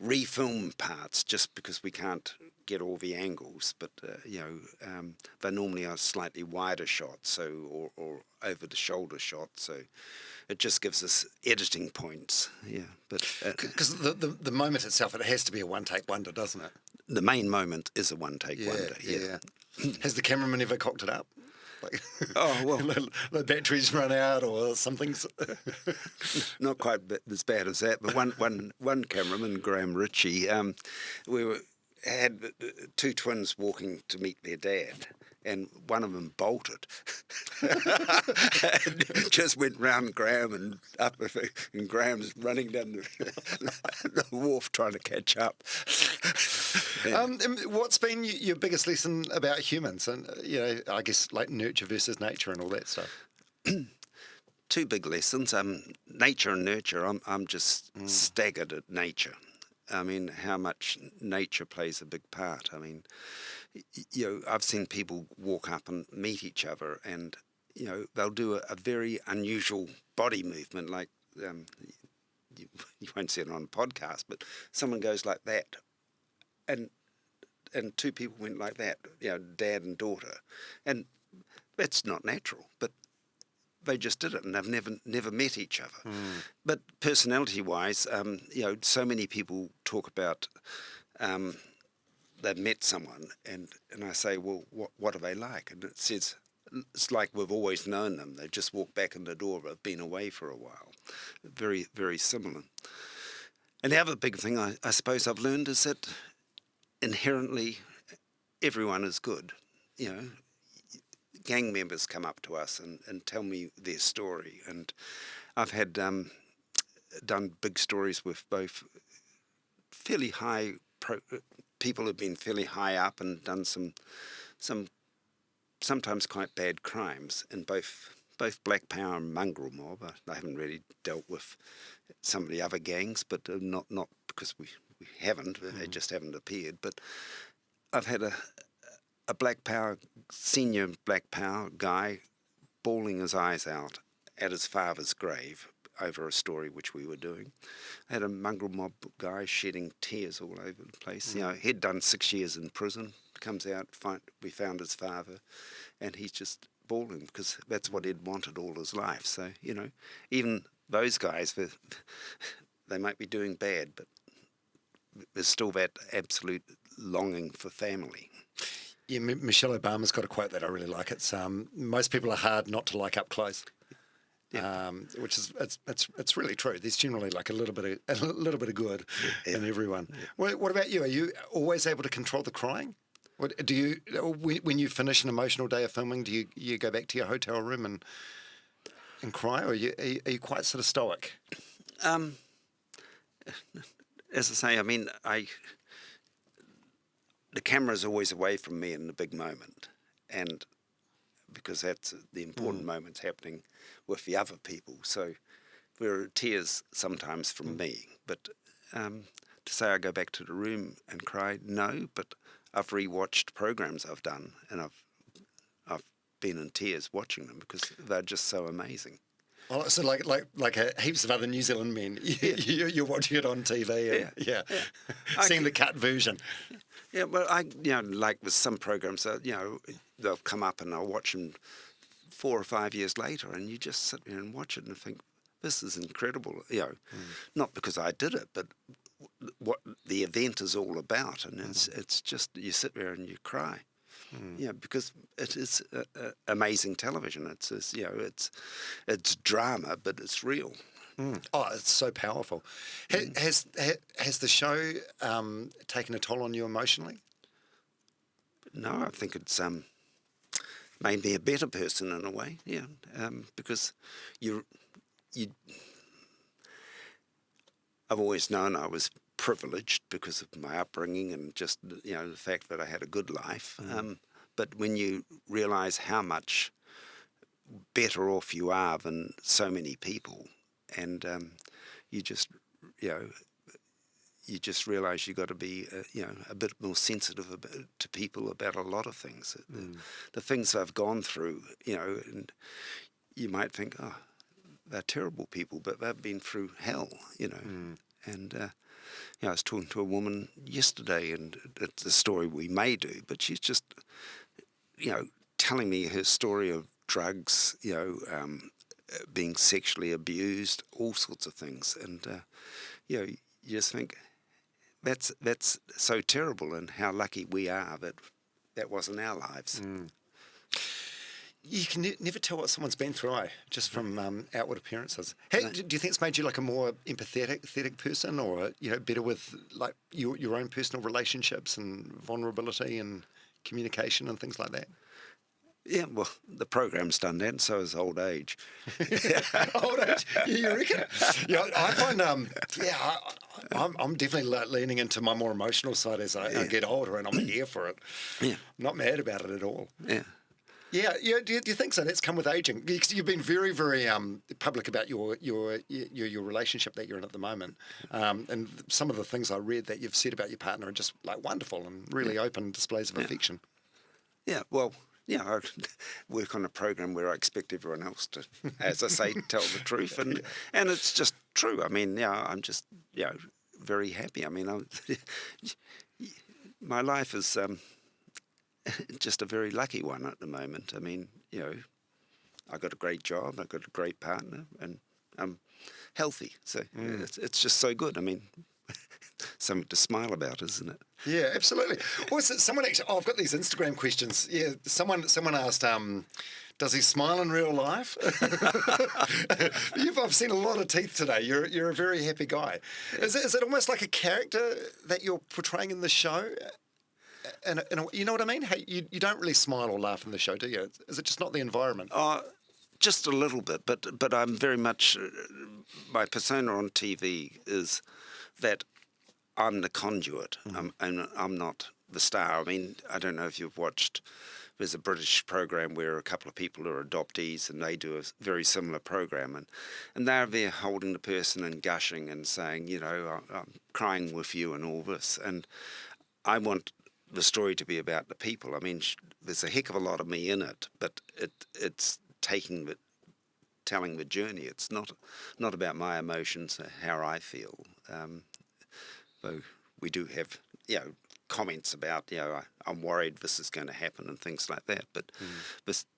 refilm parts just because we can't get all the angles, but you know, they normally are slightly wider shots, so or over the shoulder shots, so it just gives us editing points. Yeah, but because the moment itself, it has to be a one take wonder, doesn't it? The main moment is a one take wonder. Yeah. Has the cameraman ever cocked it up? Like, oh well, the batteries run out or something. Not quite as bad as that, but one cameraman, Graham Ritchie, had two twins walking to meet their dad, and one of them bolted and just went round Graham and up, and Graham's running down the wharf trying to catch up. What's been your biggest lesson about humans, and you know, I guess like nurture versus nature and all that stuff? Two big lessons. Nature and nurture. I'm just staggered at nature. I mean, how much nature plays a big part. I mean, you know, I've seen people walk up and meet each other, and you know, they'll do a very unusual body movement, like you won't see it on a podcast, but someone goes like that, and two people went like that, you know, dad and daughter, and that's not natural, but they just did it, and they've never met each other. But personality-wise, you know, so many people talk about they've met someone, and I say, well, what are they like? And it says it's like we've always known them. They've just walked back in the door, but have been away for a while. Very, very similar. And the other big thing I suppose I've learned is that inherently everyone is good. You know, gang members come up to us and tell me their story, and I've had done big stories with both fairly high people who've been fairly high up and done some sometimes quite bad crimes in both Black Power and Mongrel Mob. I haven't really dealt with some of the other gangs, but not because we haven't. They just haven't appeared. But I've had a Black Power, senior Black Power guy bawling his eyes out at his father's grave over a story which we were doing. I had a Mongrel Mob guy shedding tears all over the place. You know, he'd done 6 years in prison, comes out, we found his father, and he's just bawling because that's what he'd wanted all his life. So, you know, even those guys, they might be doing bad, but there's still that absolute longing for family. Yeah, Michelle Obama's got a quote that I really like. It's most people are hard not to like up close. Yeah. Which is it's really true. There's generally like a little bit of good in everyone. Yeah. What about you? Are you always able to control the crying? What do you when you finish an emotional day of filming? Do you go back to your hotel room and cry, or are you quite sort of stoic? As I say, I mean, the camera's always away from me in the big moment, and because that's the important moments happening with the other people. So there are tears sometimes from me, but to say I go back to the room and cry, no, but I've rewatched programs I've done, and I've been in tears watching them because they're just so amazing. Oh, so like heaps of other New Zealand men, you're watching it on TV, and, seeing the cut version. Yeah, well, like with some programs, they'll come up and I'll watch them 4 or 5 years later, and you just sit there and watch it and think, this is incredible. Not because I did it, but what the event is all about, and it's just you sit there and you cry. Because it is amazing television. It's drama, but it's real. Oh, it's so powerful. Has the show taken a toll on you emotionally? No, I think it's made me a better person in a way. Yeah, because I've always known I was privileged because of my upbringing and just the fact that I had a good life. But when you realise how much better off you are than so many people, and you just realise you've got to be a bit more sensitive to people about a lot of things. The things I've gone through, and you might think, oh, they're terrible people, but they've been through hell, And I was talking to a woman yesterday, and it's a story we may do, but she's just, telling me her story of drugs, being sexually abused, all sorts of things, and you just think that's so terrible, and how lucky we are that wasn't our lives. You can never tell what someone's been through, just from outward appearances. Do you think it's made you like a more empathetic person, or better with like your own personal relationships and vulnerability and communication and things like that? Yeah, well, the program's done that, and so is old age. Old age, you reckon? I find, I'm definitely leaning into my more emotional side as I get older, and I'm here for it. Yeah, I'm not mad about it at all. Yeah. Yeah. Do you think so? That's come with aging. Because you've been very, very public about your relationship that you're in at the moment, and some of the things I read that you've said about your partner are just like wonderful and really open displays of affection. Yeah. Well. I work on a program where I expect everyone else to, as I say, tell the truth, and it's just true. I mean, I'm just very happy. I mean, my life is just a very lucky one at the moment. I mean, I got a great job, I got a great partner, and I'm healthy. So it's just so good. I mean, something to smile about, isn't it? Yeah, absolutely. Well, someone actually, I've got these Instagram questions. Yeah, someone asked, does he smile in real life? I've seen a lot of teeth today. You're a very happy guy. Is it almost like a character that you're portraying in the show? And you know what I mean? Hey, you don't really smile or laugh in the show, do you? Is it just not the environment? Just a little bit, but I'm very much my persona on TV is that I'm the conduit, and I'm not the star. I mean, I don't know if you've watched. There's a British program where a couple of people are adoptees, and they do a very similar program, and they're there holding the person and gushing and saying, I'm crying with you and all this, and I want the story to be about the people. I mean, there's a heck of a lot of me in it, but it's telling the journey. It's not about my emotions, how I feel. Though we do have, comments about, I'm worried this is going to happen and things like that. But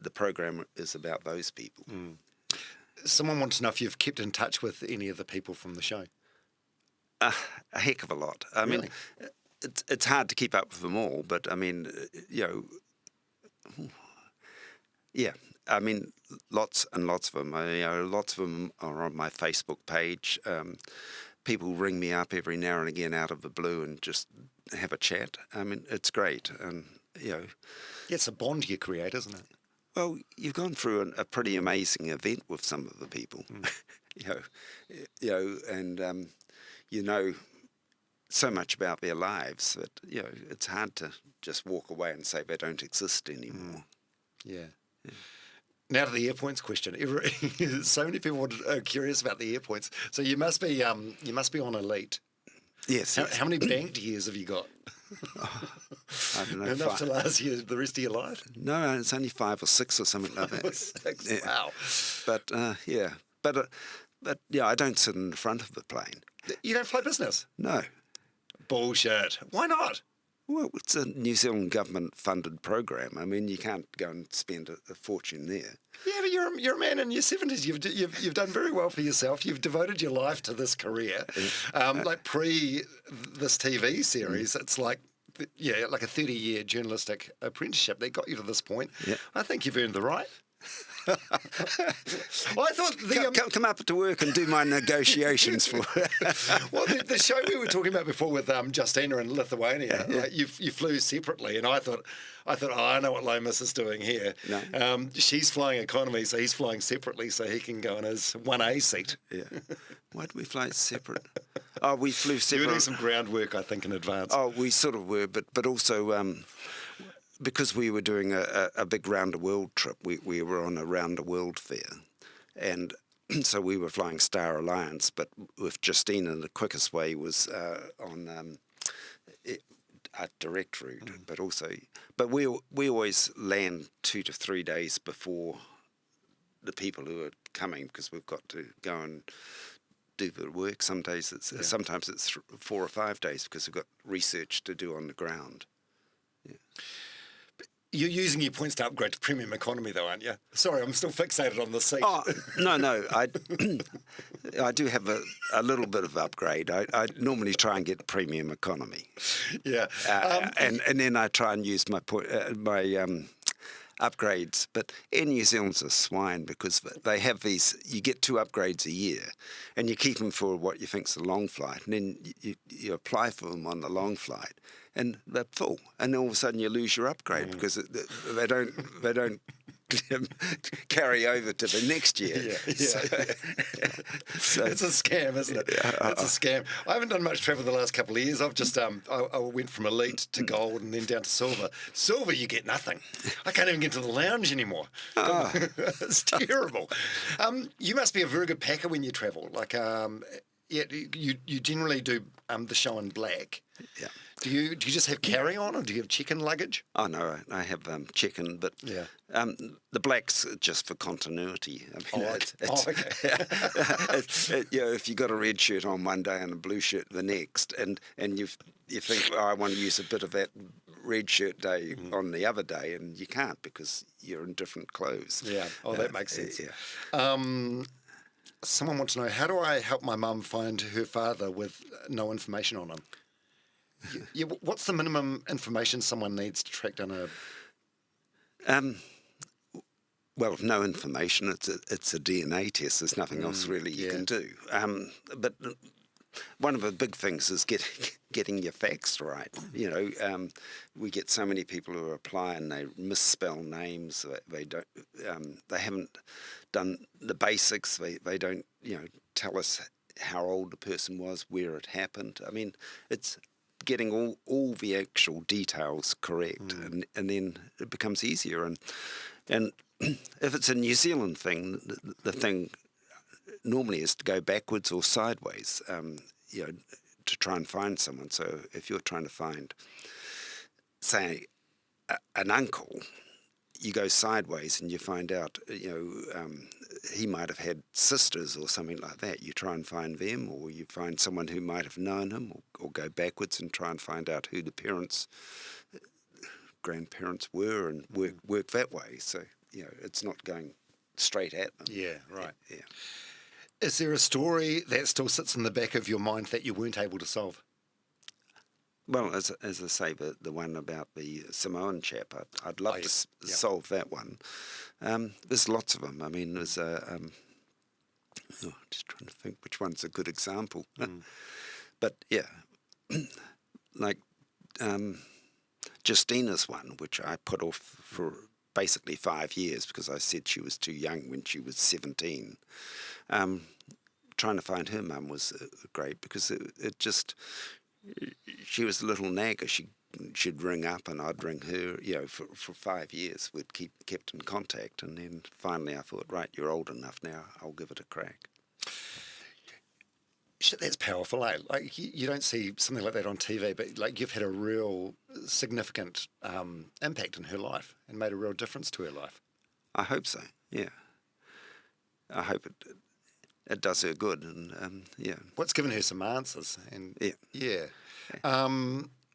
the program is about those people. Someone wants to know if you've kept in touch with any of the people from the show. A heck of a lot. I mean, it's hard to keep up with them all, but I mean, I mean, lots and lots of them. Lots of them are on my Facebook page. People ring me up every now and again out of the blue and just have a chat. I mean, it's great, and it's a bond you create, isn't it? Well, you've gone through a pretty amazing event with some of the people, and you know so much about their lives that it's hard to just walk away and say they don't exist anymore. Yeah. Now to the airpoints question. So many people are curious about the airpoints. So you must be on elite. Yes. How many banked years have you got? I don't know. Enough to last you the rest of your life? No, it's only 5 or 6 or something like that. 6. Yeah. Wow. But But yeah, I don't sit in the front of the plane. You don't fly business? No. Bullshit. Why not? Well, it's a New Zealand government-funded program. I mean, you can't go and spend a fortune there. Yeah, but you're a man in your 70s. You've done very well for yourself. You've devoted your life to this career. Like pre this TV series, it's like a 30-year journalistic apprenticeship that got you to this point. Yeah. I think you've earned the right. Well, I thought Come up to work and do my negotiations for. Well, the show we were talking about before with Justina in Lithuania, like you flew separately, and I thought, oh, I know what Lomas is doing here. No. She's flying economy, so he's flying separately, so he can go in his 1A seat. Yeah. Why did we fly separate? Oh, we flew separate. You were doing some groundwork, I think, in advance. Oh, we sort of were, but also. Because we were doing a big round-the-world trip, we were on a round-the-world fair, and so we were flying Star Alliance, but with Justina, the quickest way was on a direct route, but we always land 2 to 3 days before the people who are coming, because we've got to go and do the work. Sometimes it's 4 or 5 days because we've got research to do on the ground. Yeah. You're using your points to upgrade to premium economy, though, aren't you? Sorry, I'm still fixated on the seat. Oh, no. I do have a little bit of upgrade. I normally try and get premium economy. Yeah. And then I try and use my upgrades. But Air New Zealand's a swine because they have these, you get 2 upgrades a year and you keep them for what you think's a long flight. And then you apply for them on the long flight. And they're full, and all of a sudden you lose your upgrade because they don't carry over to the next year. So it's a scam, isn't it? It's a scam. I haven't done much travel the last couple of years. I've just I went from elite to gold and then down to silver. Silver, you get nothing. I can't even get to the lounge anymore. It's terrible. You must be a very good packer when you travel. Like, you generally do the show in black. Yeah. Do you just have carry-on, or do you have check-in luggage? Oh no, I have check-in, but the black's just for continuity. I mean, okay. If you got a red shirt on one day and a blue shirt the next, and you think, I want to use a bit of that red shirt day on the other day, and you can't because you're in different clothes. Yeah. Oh, that makes sense. Yeah. Someone wants to know, how do I help my mum find her father with no information on him? Yeah, what's the minimum information someone needs to track down a... Well, no information. It's a DNA test. There's nothing else really you can do. But one of the big things is getting your facts right. You know, we get so many people who apply and they misspell names. They don't. They haven't done the basics. They don't. Tell us how old the person was, where it happened. I mean, it's getting all the actual details correct, and then it becomes easier. And if it's a New Zealand thing, the thing normally is to go backwards or sideways, to try and find someone. So if you're trying to find, say, an uncle, you go sideways and you find out, he might have had sisters or something like that. You try and find them, or you find someone who might have known him, or go backwards and try and find out who the grandparents were, and work that way. So, it's not going straight at them. Yeah, right. Yeah. Is there a story that still sits in the back of your mind that you weren't able to solve? Well, as I say, the one about the Samoan chap, I'd love to solve that one. There's lots of them. I mean, there's just trying to think which one's a good example. But yeah, like Justina's one, which I put off for basically 5 years because I said she was too young when she was 17. Trying to find her mum was great because it just... She was a little nagger. She'd ring up and I'd ring her. For 5 years we'd kept in contact, and then finally I thought, right, you're old enough now. I'll give it a crack. Shit, that's powerful, eh? Like you don't see something like that on TV, but like you've had a real significant impact in her life and made a real difference to her life. I hope so. Yeah. I hope it. it does her good, and What's given her some answers, and yeah.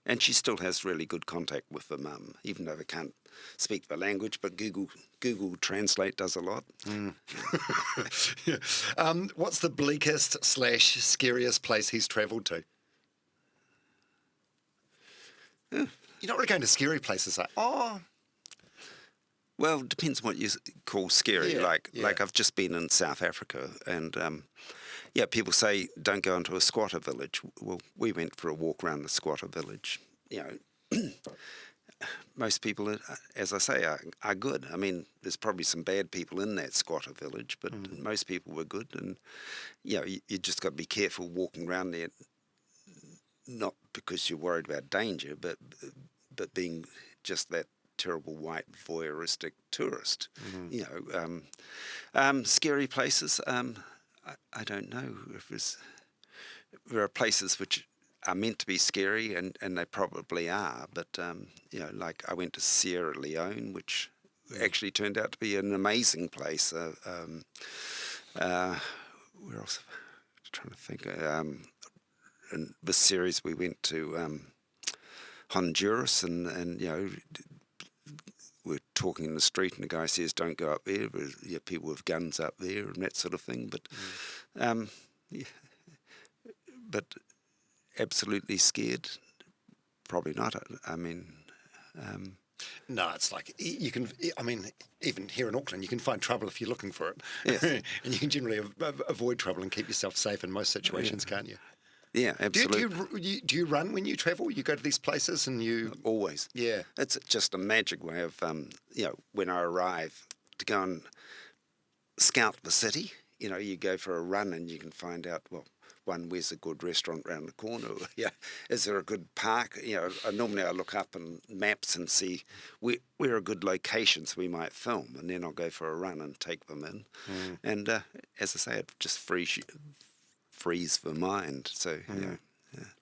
And she still has really good contact with her mum, even though they can't speak the language. But Google Translate does a lot. What's the bleakest / scariest place he's travelled to? You're not really going to scary places, like Well, it depends what you call scary. Yeah, Like I've just been in South Africa, and people say don't go into a squatter village. Well, we went for a walk around the squatter village. Most people, as I say, are good. I mean, there's probably some bad people in that squatter village, but most people were good. And you just got to be careful walking around there, not because you're worried about danger, but being just that terrible white voyeuristic tourist. Scary places. I don't know if there are places which are meant to be scary, and they probably are. But like I went to Sierra Leone, which actually turned out to be an amazing place. Where else? I'm trying to think. In this series, we went to Honduras, and we're talking in the street, and the guy says, "Don't go up there. There's people with guns up there," and that sort of thing. But, but absolutely scared? Probably not. I mean, no, it's like you can. I mean, even here in Auckland, you can find trouble if you're looking for it, yes. and you can generally avoid trouble and keep yourself safe in most situations, can't you? Yeah, absolutely. Do you run when you travel? You go to these places and you... Always. Yeah. It's just a magic way of, when I arrive, to go and scout the city. You go for a run and you can find out, well, one, where's a good restaurant around the corner? Is there a good park? Normally I look up on maps and see where are good locations we might film, and then I'll go for a run and take them in. And as I say, it just frees the mind. So,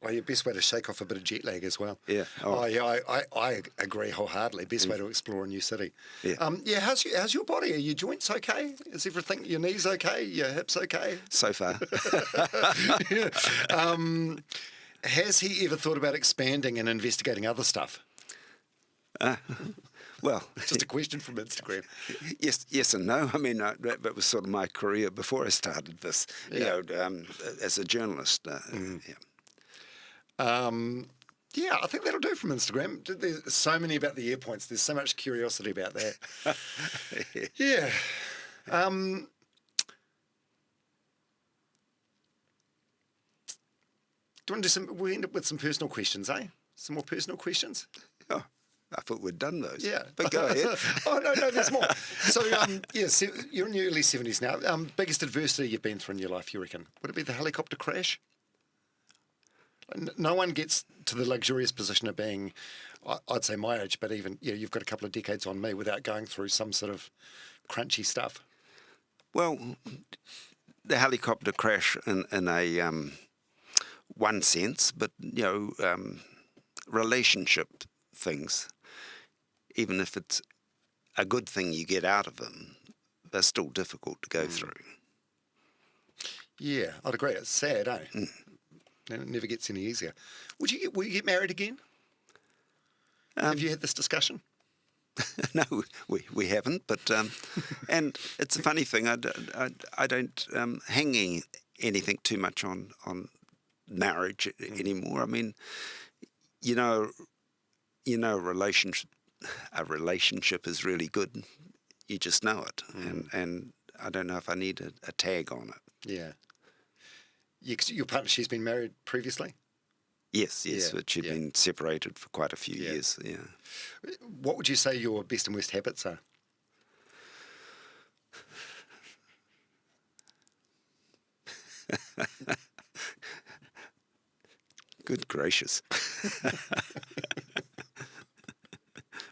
Well, your best way to shake off a bit of jet lag as well. Yeah. I agree wholeheartly. Best way to explore a new city. Yeah. How's your body? Are your joints okay? Is everything, your knees okay? Your hips okay? So far. Has he ever thought about expanding and investigating other stuff? Well, just a question from Instagram. Yes and no. I mean, that was sort of my career before I started this. As a journalist. I think that'll do from Instagram. There's so many about the airpoints. There's so much curiosity about that. Yeah. Do you want to do we'll end up with some personal questions, eh? Some more personal questions? Oh, I thought we'd done those. Yeah. But go ahead. Oh, no, there's more. So, you're in your early 70s now. Biggest adversity you've been through in your life, you reckon? Would it be the helicopter crash? No one gets to the luxurious position of being, I'd say my age, but even, you've got a couple of decades on me without going through some sort of crunchy stuff. Well, the helicopter crash in a one sense, but, relationship things, even if it's a good thing you get out of them, they're still difficult to go through. Yeah, I'd agree. It's sad, eh? And it never gets any easier. Will you get married again? Have you had this discussion? No, we haven't. But and it's a funny thing. I don't hang anything too much on marriage anymore. I mean, a relationship is really good. You just know it, and I don't know if I need a tag on it. Yeah. Your partner, she's been married previously? Yes, but she'd been separated for quite a few years, What would you say your best and worst habits are? Good gracious.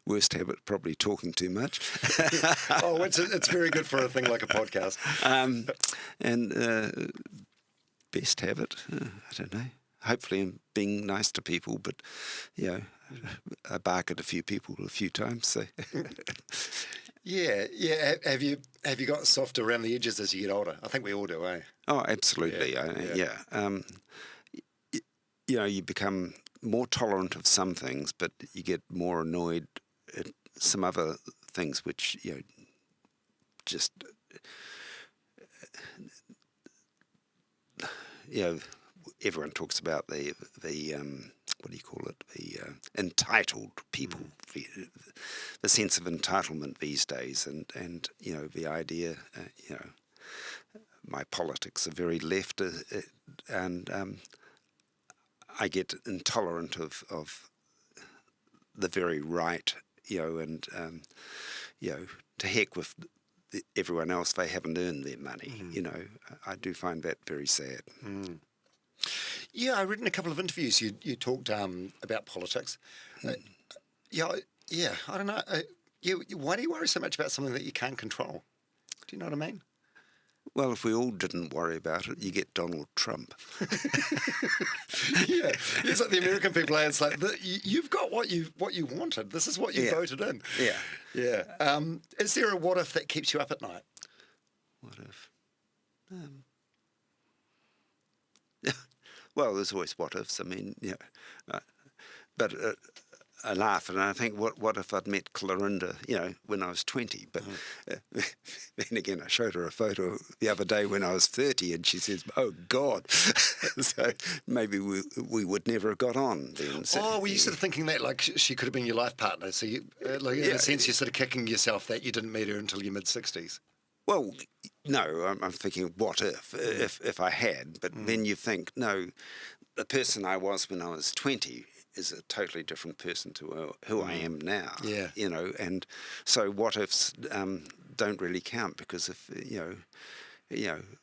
Worst habit, probably talking too much. Oh, it's very good for a thing like a podcast. And best habit, I don't know. Hopefully I'm being nice to people, but, I bark at a few people a few times. So. Yeah. Have you got softer around the edges as you get older? I think we all do, eh? Oh, absolutely. Yeah. You become more tolerant of some things, but you get more annoyed at some other things, which just everyone talks about the what do you call it? The entitled people, the sense of entitlement these days, and the idea, my politics are very left, and I get intolerant of the very right, and to heck with everyone else. They haven't earned their money. I do find that very sad. Yeah, I read in a couple of interviews you talked about politics. I don't know. Why do you worry so much about something that you can't control? Do you know what I mean? Well, if we all didn't worry about it, you get Donald Trump. Yeah, it's like the American people. It's like you've got what you wanted. This is what you voted in. Yeah. Is there a what if that keeps you up at night? What if? Well, there's always what ifs. I mean, but I laugh and I think, what if I'd met Clorinda, when I was 20? But then again, I showed her a photo the other day when I was 30, and she says, "Oh God!" So maybe we would never have got on then. So, were you sort of thinking that like she could have been your life partner? So you, in a sense, you're sort of kicking yourself that you didn't meet her until your mid-60s. Well, no, I'm thinking, what if I had? But then you think, no, the person I was when I was 20 is a totally different person to who I am now. Yeah. And so what ifs don't really count, because if,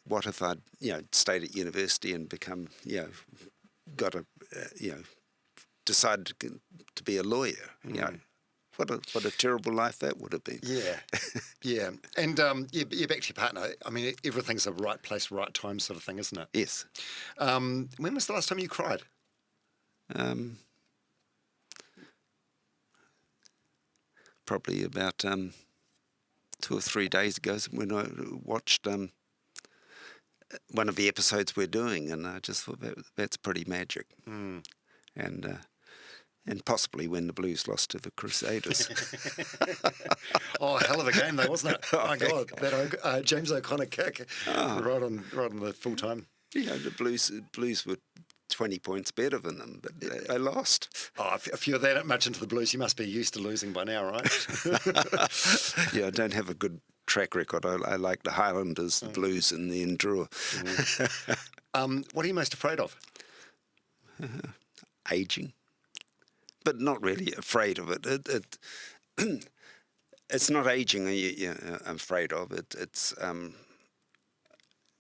what if I'd, stayed at university and become, got a, decided to be a lawyer, What a terrible life that would have been. Yeah. And you're back to your partner. I mean, everything's a right place, right time sort of thing, isn't it? Yes. When was the last time you cried? Probably about 2 or 3 days ago, when I watched one of the episodes we're doing, and I just thought that's pretty magic. And possibly when the Blues lost to the Crusaders. Oh, hell of a game though, wasn't it? Oh my God, that James O'Connor kick right on the full time. The Blues were 20 points better than them, but they lost. Oh, if you're that much into the Blues, you must be used to losing by now, right? Yeah, I don't have a good track record. I like the Highlanders, the Blues, and the Endure. What are you most afraid of? Aging. But not really afraid of it. It's not aging I'm afraid of. It's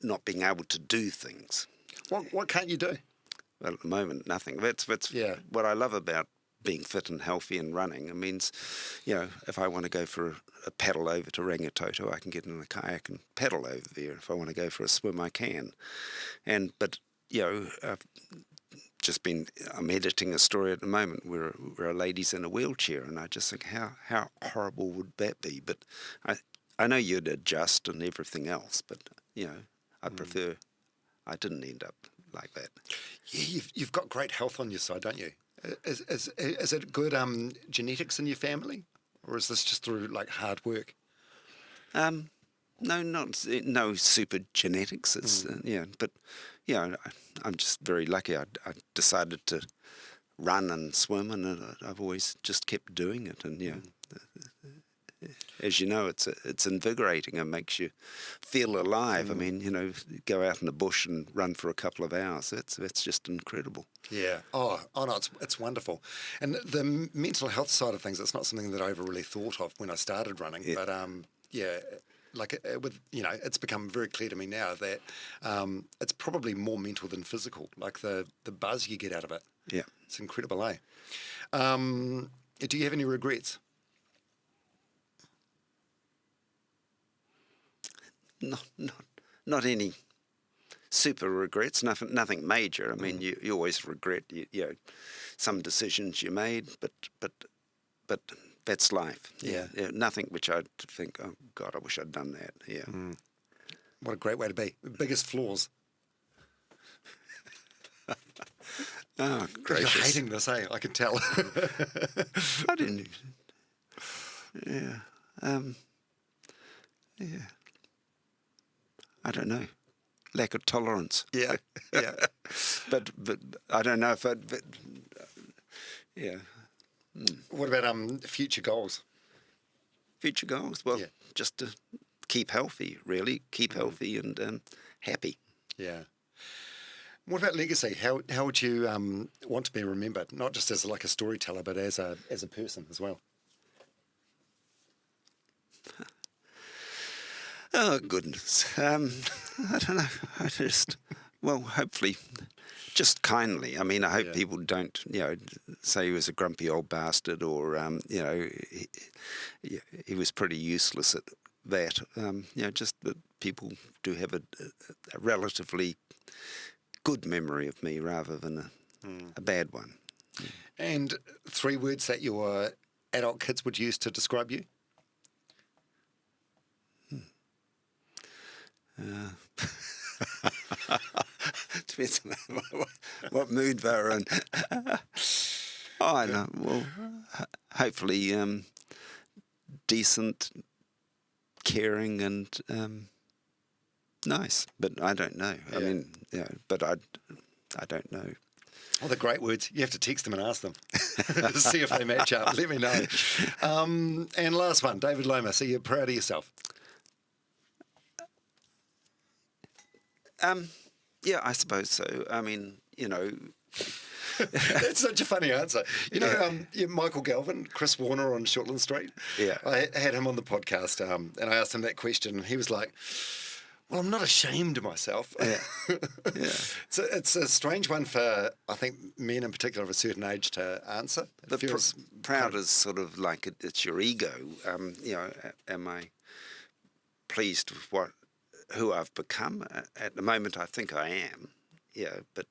not being able to do things. What can't you do? Well, at the moment, nothing. That's what I love about being fit and healthy and running. It means, if I want to go for a paddle over to Rangitoto, I can get in a kayak and paddle over there. If I want to go for a swim, I can. But I'm editing a story at the moment where a lady's in a wheelchair, and I just think, how horrible would that be? But I know you'd adjust and everything else, but I'd prefer I didn't end up like that. Yeah, you've got great health on your side, don't you? Is it good genetics in your family, or is this just through like hard work? No super genetics. It's but I'm just very lucky. I decided to run and swim, and I've always just kept doing it. And as you know, it's invigorating. It makes you feel alive. I mean, go out in the bush and run for a couple of hours. That's just incredible. Yeah. Oh no, it's wonderful. And the mental health side of things, it's not something that I ever really thought of when I started running. Yeah. But like it's become very clear to me now that it's probably more mental than physical. Like the buzz you get out of it. Yeah. It's incredible, eh? Do you have any regrets? Not any super regrets. Nothing major. I mean, you always regret some decisions you made, but that's life. Yeah. Nothing which I'd think, oh God, I wish I'd done that. Yeah. What a great way to be. Biggest flaws. Oh, You're gracious. hating this, eh? I can tell. I didn't. Yeah. Yeah. I don't know. Lack of tolerance. Yeah, yeah. But I don't know if I'd. But, yeah. What about future goals? Future goals? Well, Yeah. just to keep healthy, really. Keep healthy and happy. Yeah. What about legacy? How would you want to be remembered? Not just as like a storyteller, but as a person as well. Oh, goodness. I don't know. I just, well, hopefully, just kindly. I mean, I hope people don't, say he was a grumpy old bastard or, he was pretty useless at that. Just that people do have a relatively good memory of me rather than a bad one. And 3 words that your adult kids would use to describe you? Depends on what mood they're in. Oh, I know. Well, hopefully decent, caring, and nice. But I don't know. I mean, but I don't know. Oh, the great words. You have to text them and ask them. See if they match up. Let me know. And last one, David Lomas. Are you proud of yourself? Yeah, I suppose so. I mean, That's such a funny answer. Michael Galvin, Chris Warner on Shortland Street. Yeah. I had him on the podcast, and I asked him that question, and he was like, "Well, I'm not ashamed of myself." Yeah. Yeah. It's a strange one for, I think, men in particular of a certain age to answer. It feels proud is sort of like it's your ego. Am I pleased with who I've become? At the moment, I think I am. Yeah, but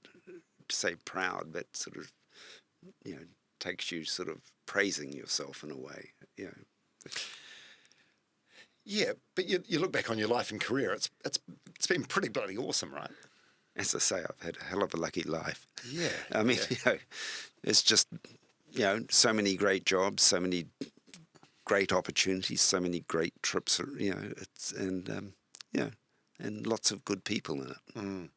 to say proud, that sort of, takes you sort of praising yourself in a way. Yeah, but you look back on your life and career, it's been pretty bloody awesome, right? As I say, I've had a hell of a lucky life. Yeah. I mean, it's just, so many great jobs, so many great opportunities, so many great trips, and lots of good people in it. Mm.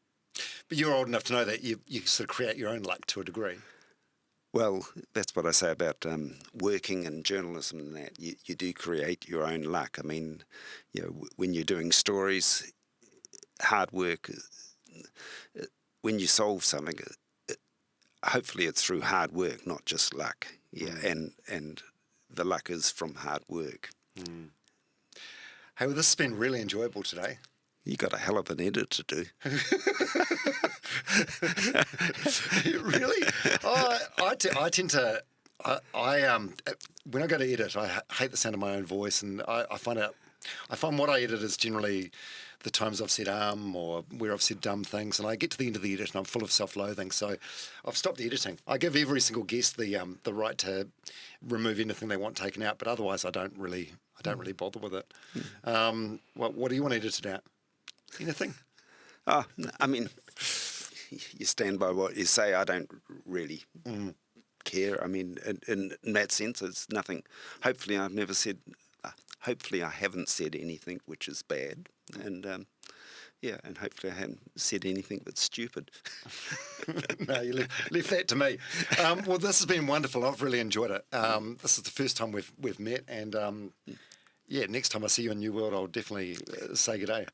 But you're old enough to know that you sort of create your own luck to a degree. Well, that's what I say about working in journalism and that. You do create your own luck. I mean, when you're doing stories, hard work, when you solve something, hopefully it's through hard work, not just luck. Yeah, and the luck is from hard work. Mm. Hey, well, this has been really enjoyable today. You got a hell of an edit to do. Really? I tend to. When I go to edit, I hate the sound of my own voice, and I find what I edit is generally the times I've said or where I've said dumb things, and I get to the end of the edit and I'm full of self-loathing. So I've stopped editing. I give every single guest the right to remove anything they want taken out, but otherwise I don't really bother with it. What do you want edited out? Anything? Oh, I mean, you stand by what you say. I don't really care. I mean, in that sense, it's nothing. Hopefully, I've never said. Hopefully, I haven't said anything which is bad, and and hopefully, I haven't said anything that's stupid. No, you left that to me. Well, this has been wonderful. I've really enjoyed it. This is the first time we've met, and next time I see you in New World, I'll definitely say good day.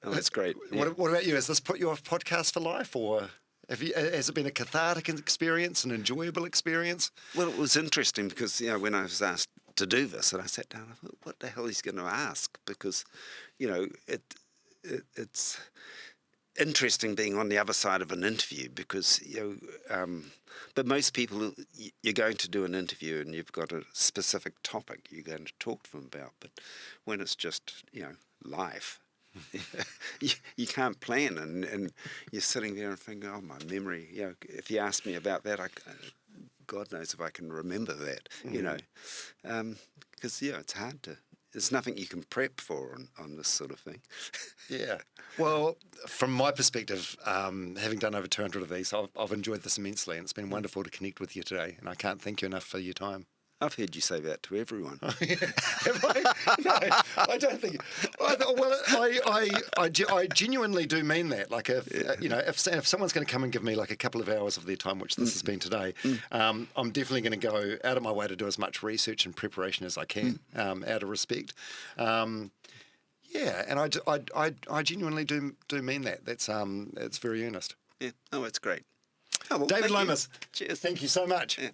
Oh, that's great. Yeah. What about you? Has this put you off podcast for life, or has it been a cathartic experience, an enjoyable experience? Well, it was interesting because when I was asked to do this, and I sat down, I thought, what the hell is he going to ask? Because it's interesting being on the other side of an interview because but most people, you're going to do an interview and you've got a specific topic you're going to talk to them about. But when it's just life. you can't plan, and you're sitting there and thinking, oh, my memory, if you ask me about that, God knows if I can remember that, because it's hard to there's nothing you can prep for on this sort of thing. Yeah. Well, from my perspective, having done over 200 of these, I've enjoyed this immensely, and it's been wonderful to connect with you today. And I can't thank you enough for your time. I've heard you say that to everyone. Have I? No, I don't think. I genuinely do mean that. Like, if someone's going to come and give me like a couple of hours of their time, which this has been today, I'm definitely going to go out of my way to do as much research and preparation as I can, out of respect. Yeah, and I genuinely do mean that. That's it's very earnest. Yeah. Oh, it's great. Oh, well, David thank you. Lomas. Cheers. Thank you so much. Yeah.